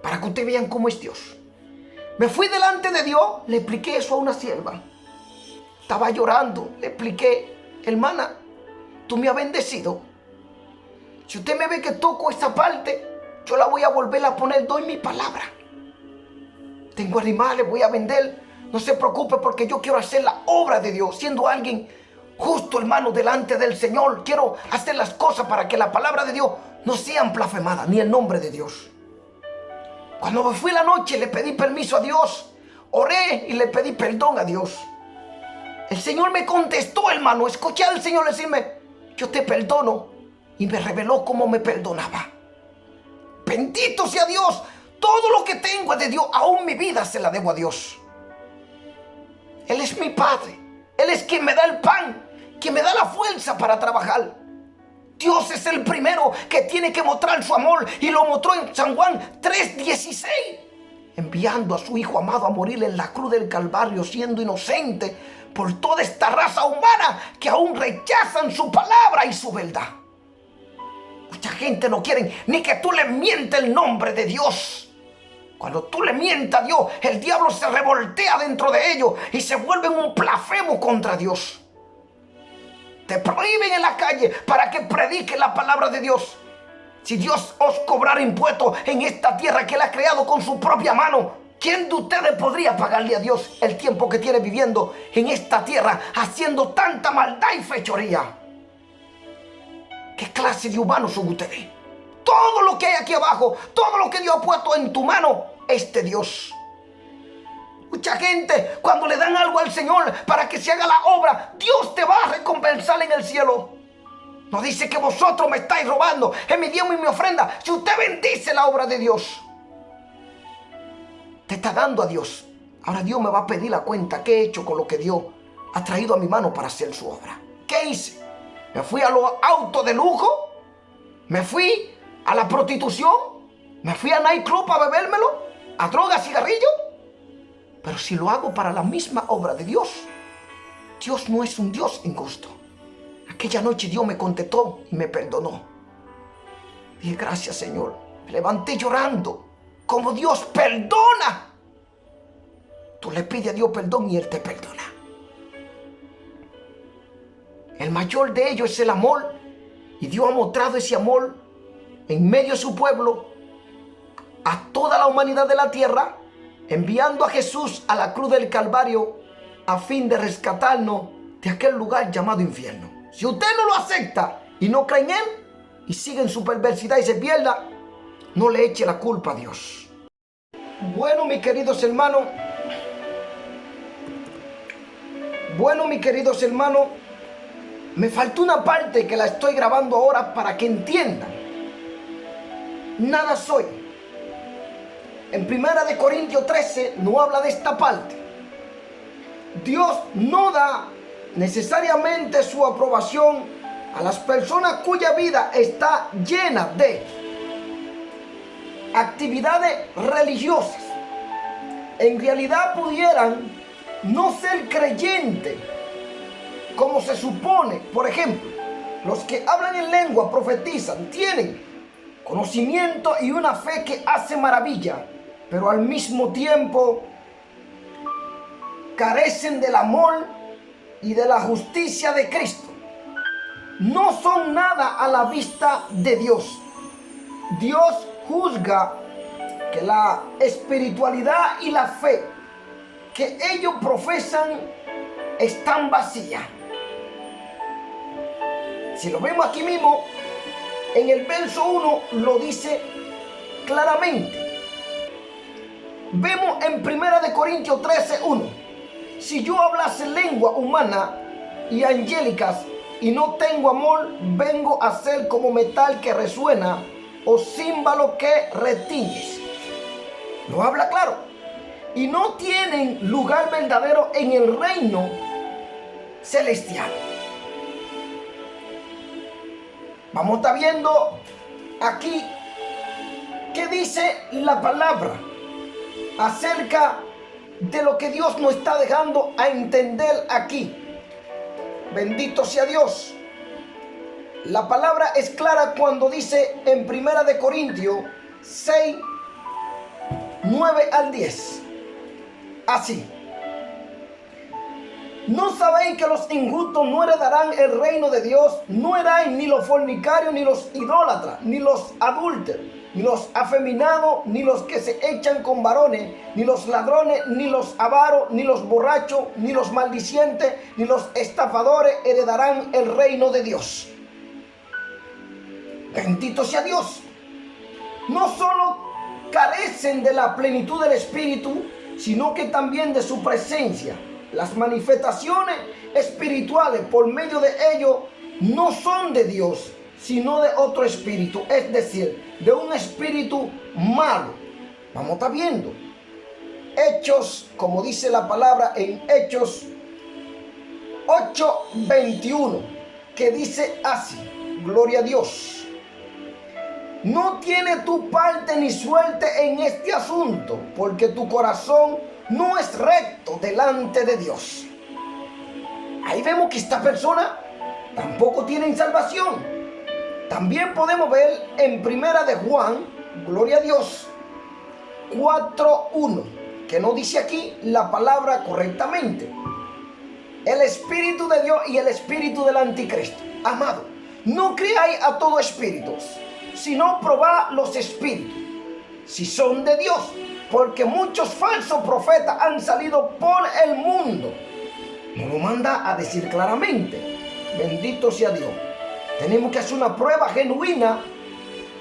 para que ustedes vean cómo es Dios. Me fui delante de Dios, le expliqué eso a una sierva. Estaba llorando, le expliqué: hermana, tú me has bendecido. Si usted me ve que toco esa parte, yo la voy a volver a poner, doy mi palabra. Tengo animales, voy a vender. No se preocupe, porque yo quiero hacer la obra de Dios. Siendo alguien justo, hermano, delante del Señor, quiero hacer las cosas para que la palabra de Dios no sea blasfemada, ni el nombre de Dios. Cuando me fui la noche le pedí permiso a Dios. Oré y le pedí perdón a Dios. El Señor me contestó, hermano. Escuché al Señor decirme: yo te perdono. Y me reveló cómo me perdonaba. Bendito sea Dios. Todo lo que tengo es de Dios. Aún mi vida se la debo a Dios. Él es mi Padre. Él es quien me da el pan, quien me da la fuerza para trabajar. Dios es el primero que tiene que mostrar su amor, y lo mostró en San Juan 3:16, enviando a su Hijo amado a morir en la cruz del Calvario, siendo inocente por toda esta raza humana que aún rechazan su palabra y su verdad. Mucha gente no quiere ni que tú le mientes el nombre de Dios. Cuando tú le mientas a Dios, el diablo se revoltea dentro de ellos y se vuelven un blasfemo contra Dios. Te prohíben en la calle para que prediques la palabra de Dios. Si Dios os cobrara impuestos en esta tierra que Él ha creado con su propia mano, ¿quién de ustedes podría pagarle a Dios el tiempo que tiene viviendo en esta tierra haciendo tanta maldad y fechoría? ¿Qué clase de humanos son ustedes? Todo lo que hay aquí abajo, todo lo que Dios ha puesto en tu mano es de Dios. Mucha gente, cuando le dan algo al Señor para que se haga la obra, Dios te va a recompensar en el cielo. No dice que vosotros me estáis robando en mi diezmo y mi ofrenda. Si usted bendice la obra de Dios, te está dando a Dios. Ahora Dios me va a pedir la cuenta. ¿Qué he hecho con lo que Dios ha traído a mi mano para hacer su obra? ¿Qué hice? ¿Me fui a los autos de lujo? ¿Me fui a la prostitución? ¿Me fui a nightclub a bebérmelo? ¿A droga, cigarrillo? Pero si lo hago para la misma obra de Dios, Dios no es un Dios injusto. Aquella noche Dios me contestó y me perdonó. Dije: gracias, Señor. Me levanté llorando. Como Dios perdona. Tú le pides a Dios perdón y Él te perdona. El mayor de ellos es el amor. Y Dios ha mostrado ese amor en medio de su pueblo a toda la humanidad de la tierra, enviando a Jesús a la cruz del Calvario a fin de rescatarnos de aquel lugar llamado infierno. Si usted no lo acepta y no cree en Él y sigue en su perversidad y se pierda, no le eche la culpa a Dios. Bueno, mis queridos hermanos, me faltó una parte que la estoy grabando ahora para que entiendan. Nada soy. En 1 Corintios 13 no habla de esta parte. Dios no da necesariamente su aprobación a las personas cuya vida está llena de actividades religiosas. En realidad pudieran no ser creyentes como se supone. Por ejemplo, los que hablan en lengua, profetizan, tienen conocimiento y una fe que hace maravilla, pero al mismo tiempo carecen del amor y de la justicia de Cristo. No son nada a la vista de Dios. Dios juzga que la espiritualidad y la fe que ellos profesan están vacías. Si lo vemos aquí mismo, en el verso 1 lo dice claramente. Vemos en 1 Corintios 13, 1. Si yo hablase lengua humana y angélicas y no tengo amor, vengo a ser como metal que resuena o címbalo que retiñes. Lo habla claro. Y no tienen lugar verdadero en el reino celestial. Vamos a estar viendo aquí qué dice la palabra acerca de lo que Dios nos está dejando a entender aquí. Bendito sea Dios. La palabra es clara cuando dice en 1 Corintios 6, 9 al 10. Así. ¿No sabéis que los injustos no heredarán el reino de Dios? No heredarán ni los fornicarios, ni los idólatras, ni los adúlteros, ni los afeminados, ni los que se echan con varones, ni los ladrones, ni los avaros, ni los borrachos, ni los maldicientes, ni los estafadores heredarán el reino de Dios. Bendito sea Dios. No solo carecen de la plenitud del Espíritu, sino que también de su presencia. Las manifestaciones espirituales por medio de ellos no son de Dios, sino de otro espíritu, es decir, de un espíritu malo. Vamos a estar viendo Hechos, como dice la palabra en Hechos 8:21, que dice así, gloria a Dios: no tiene tu parte ni suerte en este asunto, porque tu corazón no es recto delante de Dios. Ahí vemos que esta persona tampoco tiene salvación. También podemos ver en Primera de Juan, gloria a Dios, 4:1, que no dice aquí la palabra correctamente. El Espíritu de Dios y el Espíritu del Anticristo. Amado, no creáis a todo espíritu, sino probad los espíritus, si son de Dios, porque muchos falsos profetas han salido por el mundo. Nos lo manda a decir claramente. Bendito sea Dios. Tenemos que hacer una prueba genuina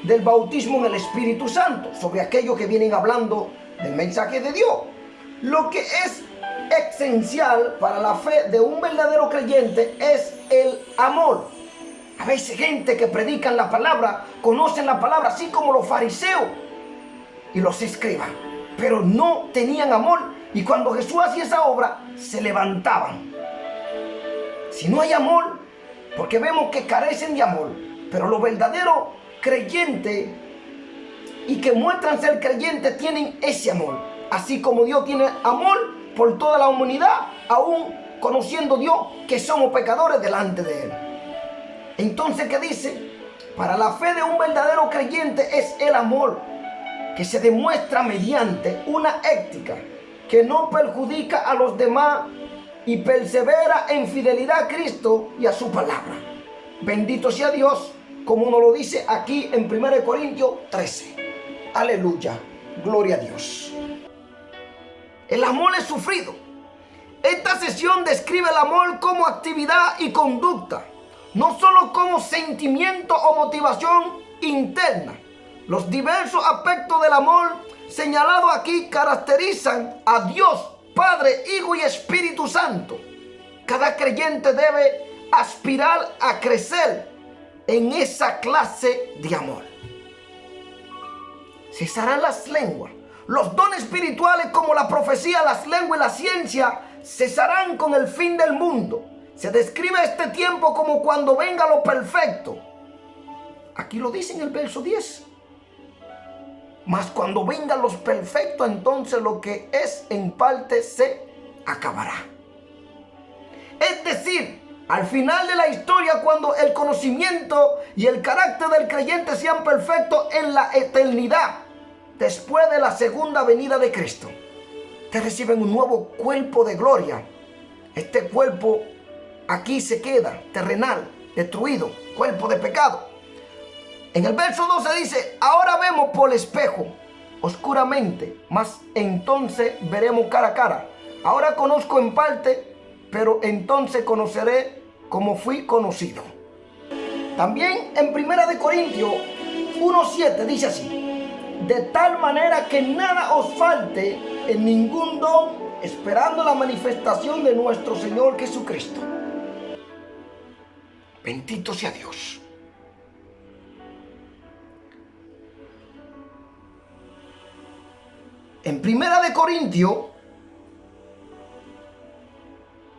del bautismo en el Espíritu Santo sobre aquellos que vienen hablando del mensaje de Dios. Lo que es esencial para la fe de un verdadero creyente es el amor. A veces gente que predican la palabra, conocen la palabra así como los fariseos y los escribas, pero no tenían amor, y cuando Jesús hacía esa obra se levantaban. Si no hay amor, porque vemos que carecen de amor, pero los verdaderos creyentes y que muestran ser creyentes tienen ese amor, así como Dios tiene amor por toda la humanidad, aún conociendo Dios que somos pecadores delante de Él. Entonces, ¿qué dice? Para la fe de un verdadero creyente es el amor, que se demuestra mediante una ética que no perjudica a los demás y persevera en fidelidad a Cristo y a su palabra. Bendito sea Dios, como nos lo dice aquí en 1 Corintios 13. Aleluya, gloria a Dios. El amor es sufrido. Esta sesión describe el amor como actividad y conducta, no solo como sentimiento o motivación interna. Los diversos aspectos del amor señalados aquí caracterizan a Dios, Padre, Hijo y Espíritu Santo. Cada creyente debe aspirar a crecer en esa clase de amor. Cesarán las lenguas. Los dones espirituales como la profecía, las lenguas y la ciencia cesarán con el fin del mundo. Se describe este tiempo como cuando venga lo perfecto. Aquí lo dice en el verso 10. Mas cuando vengan los perfectos, entonces lo que es en parte se acabará. Es decir, al final de la historia, cuando el conocimiento y el carácter del creyente sean perfectos en la eternidad, después de la segunda venida de Cristo, te reciben un nuevo cuerpo de gloria. Este cuerpo aquí se queda, terrenal, destruido, cuerpo de pecado. En el verso 12 dice: ahora vemos por espejo, oscuramente, mas entonces veremos cara a cara. Ahora conozco en parte, pero entonces conoceré como fui conocido. También en 1 Corintios 1:7 dice así: de tal manera que nada os falte en ningún don, esperando la manifestación de nuestro Señor Jesucristo. Bendito sea Dios. En 1 Corintios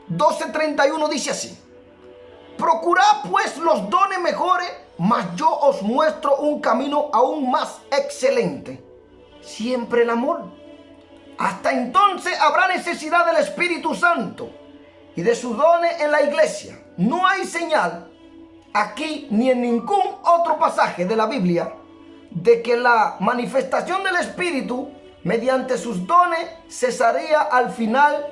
12:31 dice así: procurad pues los dones mejores, mas yo os muestro un camino aún más excelente. Siempre el amor. Hasta entonces habrá necesidad del Espíritu Santo y de sus dones en la iglesia. No hay señal aquí ni en ningún otro pasaje de la Biblia de que la manifestación del Espíritu mediante sus dones cesaría al final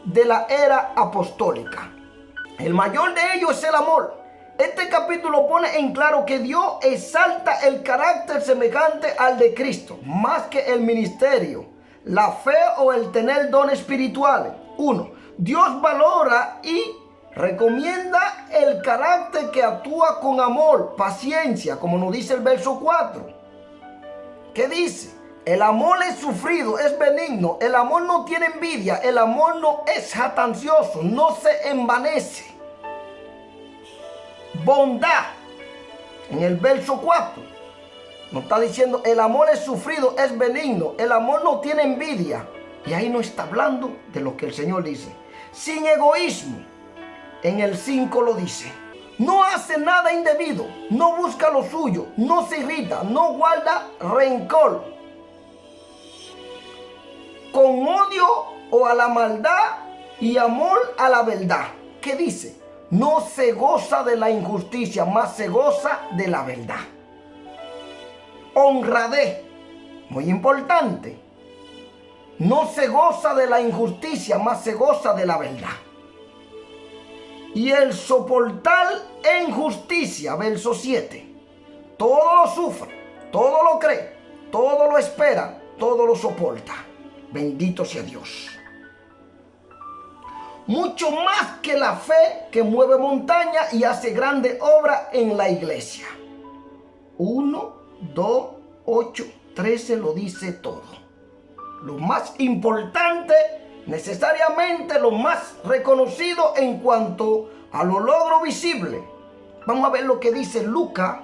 de la era apostólica. El mayor de ellos es el amor. Este capítulo pone en claro que Dios exalta el carácter semejante al de Cristo, más que el ministerio, la fe o el tener dones espirituales. 1. Dios valora y recomienda el carácter que actúa con amor, paciencia, como nos dice el verso 4. ¿Qué dice? El amor es sufrido, es benigno. El amor no tiene envidia. El amor no es jactancioso, no se envanece. Bondad. En el verso 4 nos está diciendo, el amor es sufrido, es benigno. El amor no tiene envidia. Y ahí no está hablando de lo que el Señor dice. Sin egoísmo. En el 5 lo dice. No hace nada indebido, no busca lo suyo, no se irrita, no guarda rencor. Con odio o a la maldad y amor a la verdad. ¿Qué dice? No se goza de la injusticia, más se goza de la verdad. Honradez, muy importante. No se goza de la injusticia, más se goza de la verdad. Y el soportar en justicia, verso 7. Todo lo sufre, todo lo cree, todo lo espera, todo lo soporta. Bendito sea Dios. Mucho más que la fe que mueve montaña y hace grande obra en la iglesia. 1, 2, 8, 13 lo dice todo. Lo más importante, necesariamente lo más reconocido en cuanto a los logros visibles. Vamos a ver lo que dice Lucas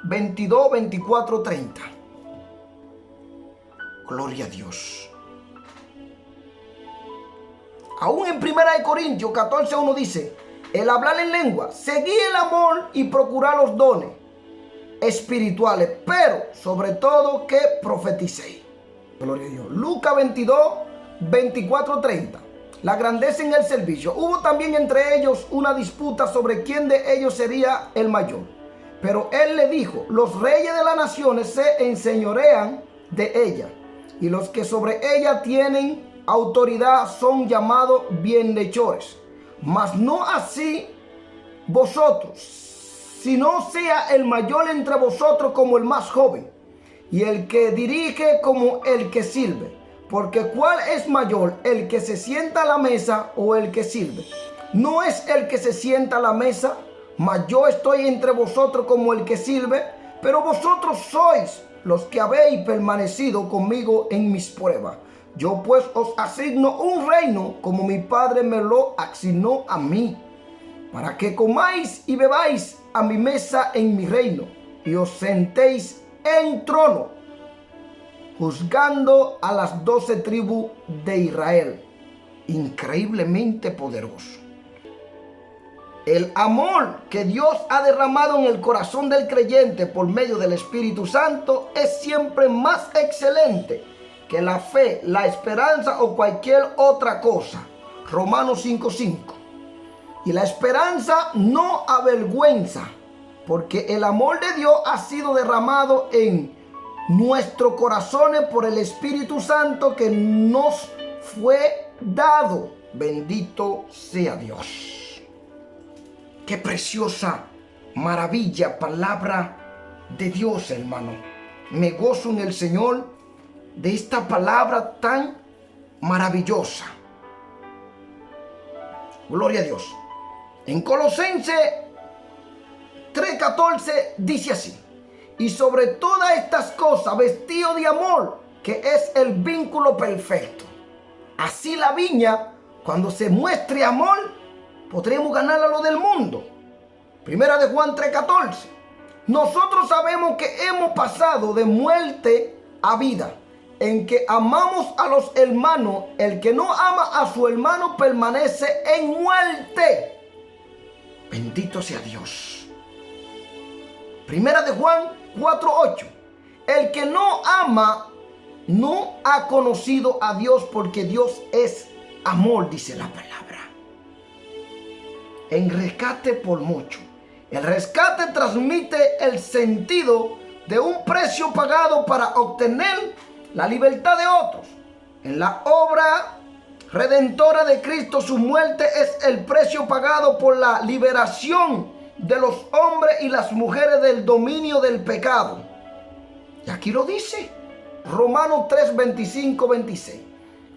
22, 24, 30. Gloria a Dios. Aún en 1 Corintios 14, 1 dice, el hablar en lengua, seguid el amor y procurar los dones espirituales, pero sobre todo que profeticéis. Gloria a Dios. Lucas 22, 24, 30. La grandeza en el servicio. Hubo también entre ellos una disputa sobre quién de ellos sería el mayor. Pero él le dijo, los reyes de las naciones se enseñorean de ella, y los que sobre ella tienen autoridad son llamados bienhechores. Mas no así vosotros, sino sea el mayor entre vosotros como el más joven, y el que dirige como el que sirve. Porque ¿cuál es mayor, el que se sienta a la mesa o el que sirve? No es el que se sienta a la mesa, mas yo estoy entre vosotros como el que sirve. Pero vosotros sois los que habéis permanecido conmigo en mis pruebas. Yo pues os asigno un reino como mi Padre me lo asignó a mí, para que comáis y bebáis a mi mesa en mi reino, y os sentéis en trono, juzgando a las 12 tribus de Israel. Increíblemente poderoso. El amor que Dios ha derramado en el corazón del creyente por medio del Espíritu Santo es siempre más excelente que la fe, la esperanza o cualquier otra cosa. Romanos 5:5. Y la esperanza no avergüenza, porque el amor de Dios ha sido derramado en nuestros corazones por el Espíritu Santo que nos fue dado. Bendito sea Dios. Qué preciosa maravilla, palabra de Dios, hermano. Me gozo en el Señor de esta palabra tan maravillosa. Gloria a Dios. En Colosenses 3:14 dice así: y sobre todas estas cosas vestido de amor, que es el vínculo perfecto. Así la viña, cuando se muestre amor, podremos ganar a lo del mundo. Primera de Juan 3:14. Nosotros sabemos que hemos pasado de muerte a vida, en que amamos a los hermanos. El que no ama a su hermano permanece en muerte. Bendito sea Dios. Primera de Juan 4:8. El que no ama no ha conocido a Dios, porque Dios es amor, dice la palabra. En rescate por mucho. El rescate transmite el sentido de un precio pagado para obtener la libertad de otros. En la obra redentora de Cristo, su muerte es el precio pagado por la liberación de los hombres y las mujeres del dominio del pecado. Y aquí lo dice Romanos 3:25-26.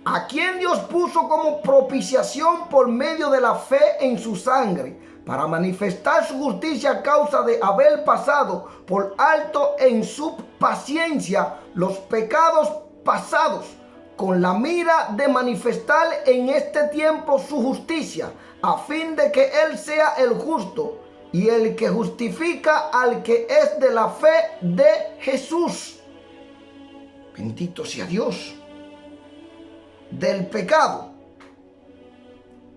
A quien Dios puso como propiciación por medio de la fe en su sangre, para manifestar su justicia a causa de haber pasado por alto en su paciencia los pecados pasados, con la mira de manifestar en este tiempo su justicia, a fin de que Él sea el justo y el que justifica al que es de la fe de Jesús. Bendito sea Dios. Del pecado.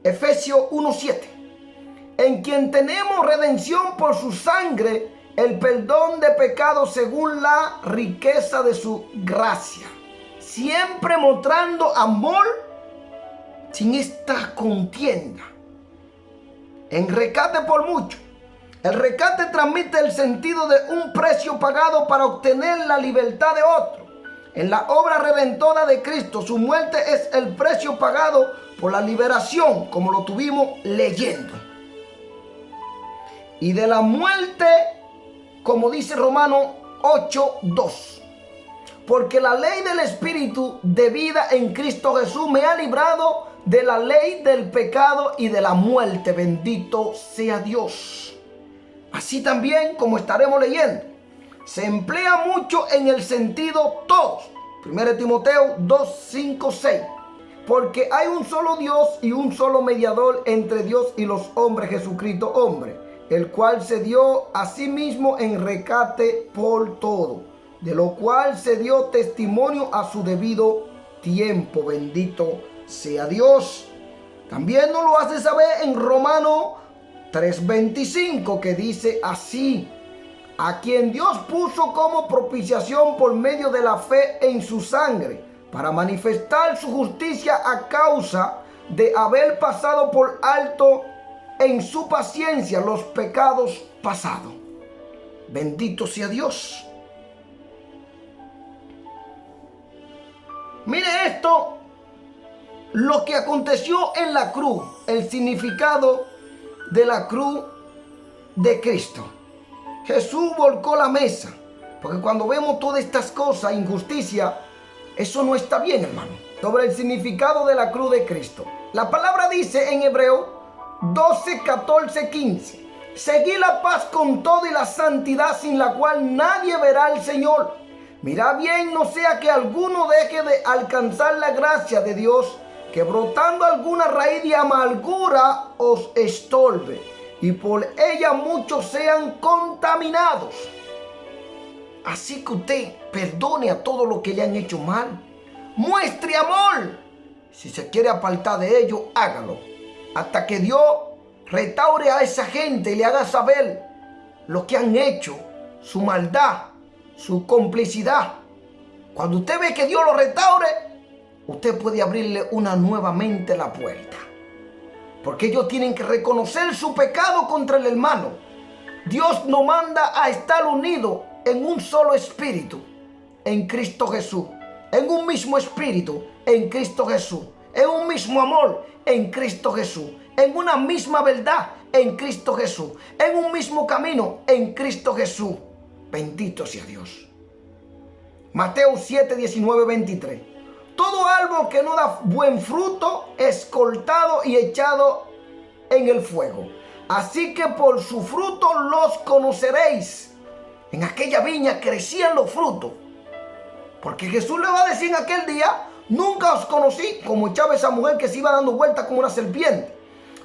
Efesios 1:7. En quien tenemos redención por su sangre, el perdón de pecados según la riqueza de su gracia. Siempre mostrando amor sin esta contienda. En rescate por mucho. El rescate transmite el sentido de un precio pagado para obtener la libertad de otro. En la obra redentora de Cristo, su muerte es el precio pagado por la liberación, como lo tuvimos leyendo. Y de la muerte, como dice Romanos 8:2. Porque la ley del Espíritu de vida en Cristo Jesús me ha librado de la ley del pecado y de la muerte. Bendito sea Dios. Así también, como estaremos leyendo, se emplea mucho en el sentido todos. 1 Timoteo 2:5-6. Porque hay un solo Dios y un solo mediador entre Dios y los hombres, Jesucristo hombre, el cual se dio a sí mismo en rescate por todo, de lo cual se dio testimonio a su debido tiempo. Bendito sea Dios. También nos lo hace saber en Romanos 3:25, que dice así: a quien Dios puso como propiciación por medio de la fe en su sangre, para manifestar su justicia a causa de haber pasado por alto en su paciencia los pecados pasados. Bendito sea Dios. Mire esto, lo que aconteció en la cruz, el significado de la cruz de Cristo. Jesús volcó la mesa, porque cuando vemos todas estas cosas, injusticia, eso no está bien, hermano. Sobre el significado de la cruz de Cristo, la palabra dice en Hebreo 12:14-15: seguid la paz con todo y la santidad, sin la cual nadie verá al Señor. Mirad bien, no sea que alguno deje de alcanzar la gracia de Dios, que brotando alguna raíz de amargura os estorbe, y por ella muchos sean contaminados. Así que usted perdone a todos los que le han hecho mal. Muestre amor. Si se quiere apartar de ello, hágalo. Hasta que Dios restaure a esa gente y le haga saber lo que han hecho, su maldad, su complicidad. Cuando usted ve que Dios lo restaure, usted puede abrirle nuevamente la puerta. Porque ellos tienen que reconocer su pecado contra el hermano. Dios nos manda a estar unidos en un solo espíritu, en Cristo Jesús. En un mismo espíritu, en Cristo Jesús. En un mismo amor, en Cristo Jesús. En una misma verdad, en Cristo Jesús. En un mismo camino, en Cristo Jesús. Bendito sea Dios. Mateo 7:19-23. Todo árbol que no da buen fruto es cortado y echado en el fuego. Así que por su fruto los conoceréis. En aquella viña crecían los frutos. Porque Jesús le va a decir en aquel día: nunca os conocí, como echaba esa mujer que se iba dando vuelta como una serpiente.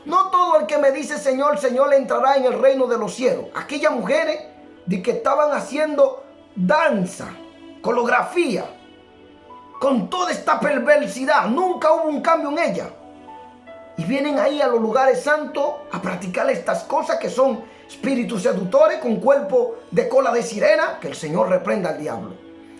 No todo el que me dice Señor, Señor entrará en el reino de los cielos. Aquellas mujeres de que estaban haciendo danza, coreografía, con toda esta perversidad, nunca hubo un cambio en ella. Y vienen ahí a los lugares santos a practicar estas cosas que son espíritus seductores con cuerpo de cola de sirena. Que el Señor reprenda al diablo.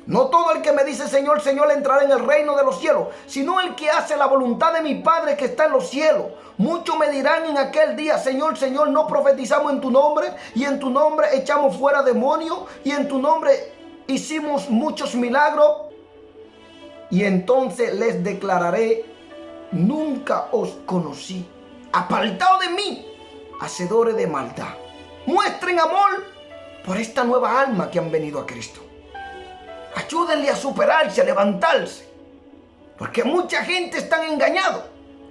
No todo el que me dice Señor, Señor entrará en el reino de los cielos, sino el que hace la voluntad de mi Padre que está en los cielos. Muchos me dirán en aquel día: Señor, Señor, no profetizamos en tu nombre, y en tu nombre echamos fuera demonios, y en tu nombre hicimos muchos milagros. Y entonces les declararé: nunca os conocí. Apartaos de mí, hacedores de maldad. Muestren amor por esta nueva alma que han venido a Cristo. Ayúdenle a superarse, a levantarse. Porque mucha gente está engañada.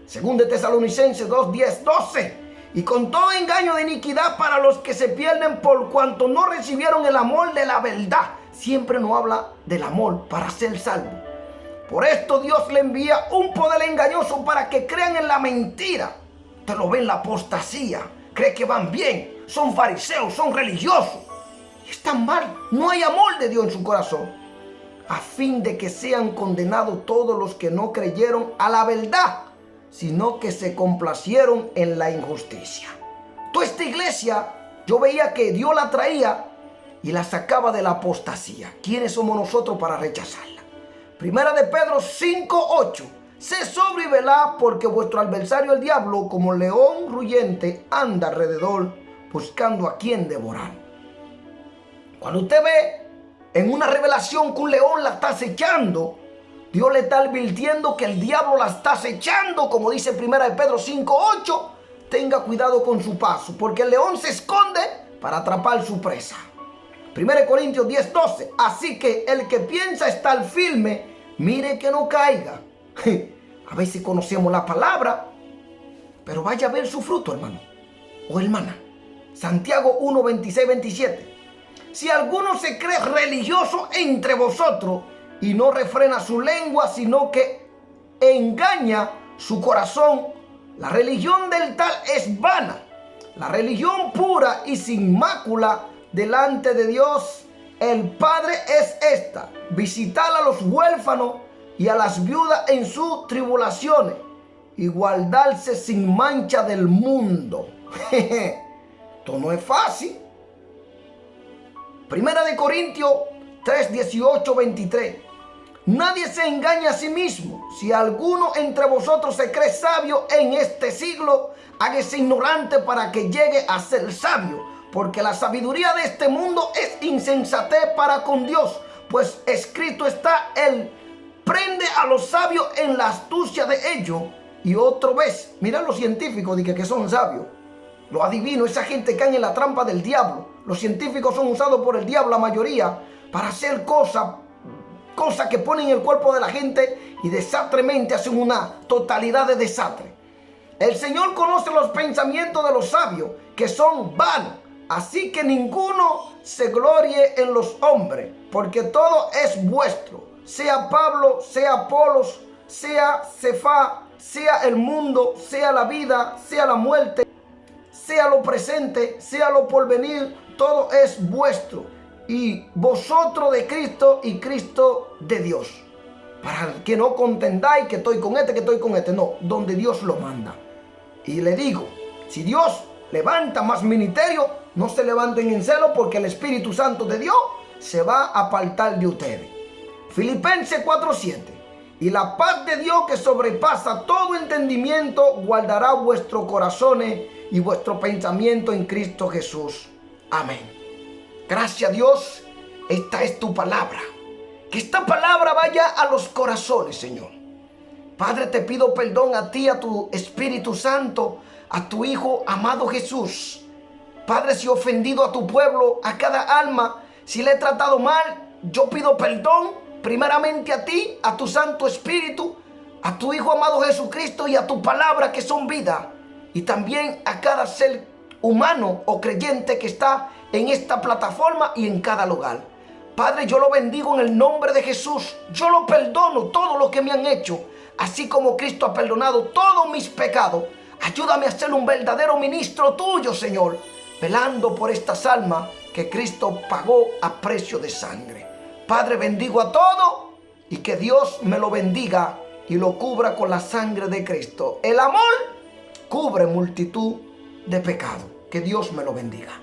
Según de Tesalonicenses 2:10-12. Y con todo engaño de iniquidad para los que se pierden, por cuanto no recibieron el amor de la verdad, siempre nos habla del amor para ser salvo. Por esto Dios le envía un poder engañoso para que crean en la mentira. Te lo ven la apostasía, cree que van bien, son fariseos, son religiosos. Y están mal, no hay amor de Dios en su corazón. A fin de que sean condenados todos los que no creyeron a la verdad, sino que se complacieron en la injusticia. Toda esta iglesia, yo veía que Dios la traía y la sacaba de la apostasía. ¿Quiénes somos nosotros para rechazarla? Primera de Pedro 5:8. Sé sobrio y velad, porque vuestro adversario el diablo, como león rugiente, anda alrededor buscando a quien devorar. Cuando usted ve en una revelación que un león la está acechando, Dios le está advirtiendo que el diablo la está acechando, como dice Primera de Pedro 5:8. Tenga cuidado con su paso, porque el león se esconde para atrapar su presa. 1 Corintios 10:12. Así que el que piensa estar firme, mire que no caiga. A veces conocemos la palabra, pero vaya a ver su fruto, hermano o hermana. Santiago 1:26-27. Si alguno se cree religioso entre vosotros y no refrena su lengua, sino que engaña su corazón, la religión del tal es vana. La religión pura y sin mácula delante de Dios el Padre es esta: visitar a los huérfanos y a las viudas en sus tribulaciones y guardarse sin mancha del mundo. Esto no es fácil. Primera de Corintios 3:18-23. Nadie se engaña a sí mismo. Si alguno entre vosotros se cree sabio en este siglo, hágase ignorante para que llegue a ser sabio. Porque la sabiduría de este mundo es insensatez para con Dios. Pues escrito está: Él prende a los sabios en la astucia de ellos. Y otra vez, mira los científicos dicen que son sabios. Los adivinos, esa gente cae en la trampa del diablo. Los científicos son usados por el diablo, la mayoría, para hacer cosas que ponen el cuerpo de la gente y desastremente hacen una totalidad de desastre. El Señor conoce los pensamientos de los sabios, que son vanos. Así que ninguno se glorie en los hombres, porque todo es vuestro. Sea Pablo, sea Apolos, sea Cefá, sea el mundo, sea la vida, sea la muerte, sea lo presente, sea lo porvenir, todo es vuestro. Y vosotros de Cristo y Cristo de Dios. Para que no contendáis que estoy con este, que estoy con este. No, donde Dios lo manda. Y le digo, si Dios levanta más ministerio, no se levanten en celo, porque el Espíritu Santo de Dios se va a apartar de ustedes. Filipenses 4:7. Y la paz de Dios, que sobrepasa todo entendimiento, guardará vuestros corazones y vuestro pensamiento en Cristo Jesús. Amén. Gracias a Dios, esta es tu palabra. Que esta palabra vaya a los corazones, Señor. Padre, te pido perdón a ti, a tu Espíritu Santo, a tu Hijo amado Jesús. Padre, si he ofendido a tu pueblo, a cada alma, si le he tratado mal, yo pido perdón primeramente a ti, a tu Santo Espíritu, a tu Hijo amado Jesucristo y a tu palabra, que son vida. Y también a cada ser humano o creyente que está en esta plataforma y en cada lugar. Padre, yo lo bendigo en el nombre de Jesús. Yo lo perdono todo lo que me han hecho, así como Cristo ha perdonado todos mis pecados. Ayúdame a ser un verdadero ministro tuyo, Señor, velando por estas almas que Cristo pagó a precio de sangre. Padre, bendigo a todos y que Dios me lo bendiga y lo cubra con la sangre de Cristo. El amor cubre multitud de pecados. Que Dios me lo bendiga.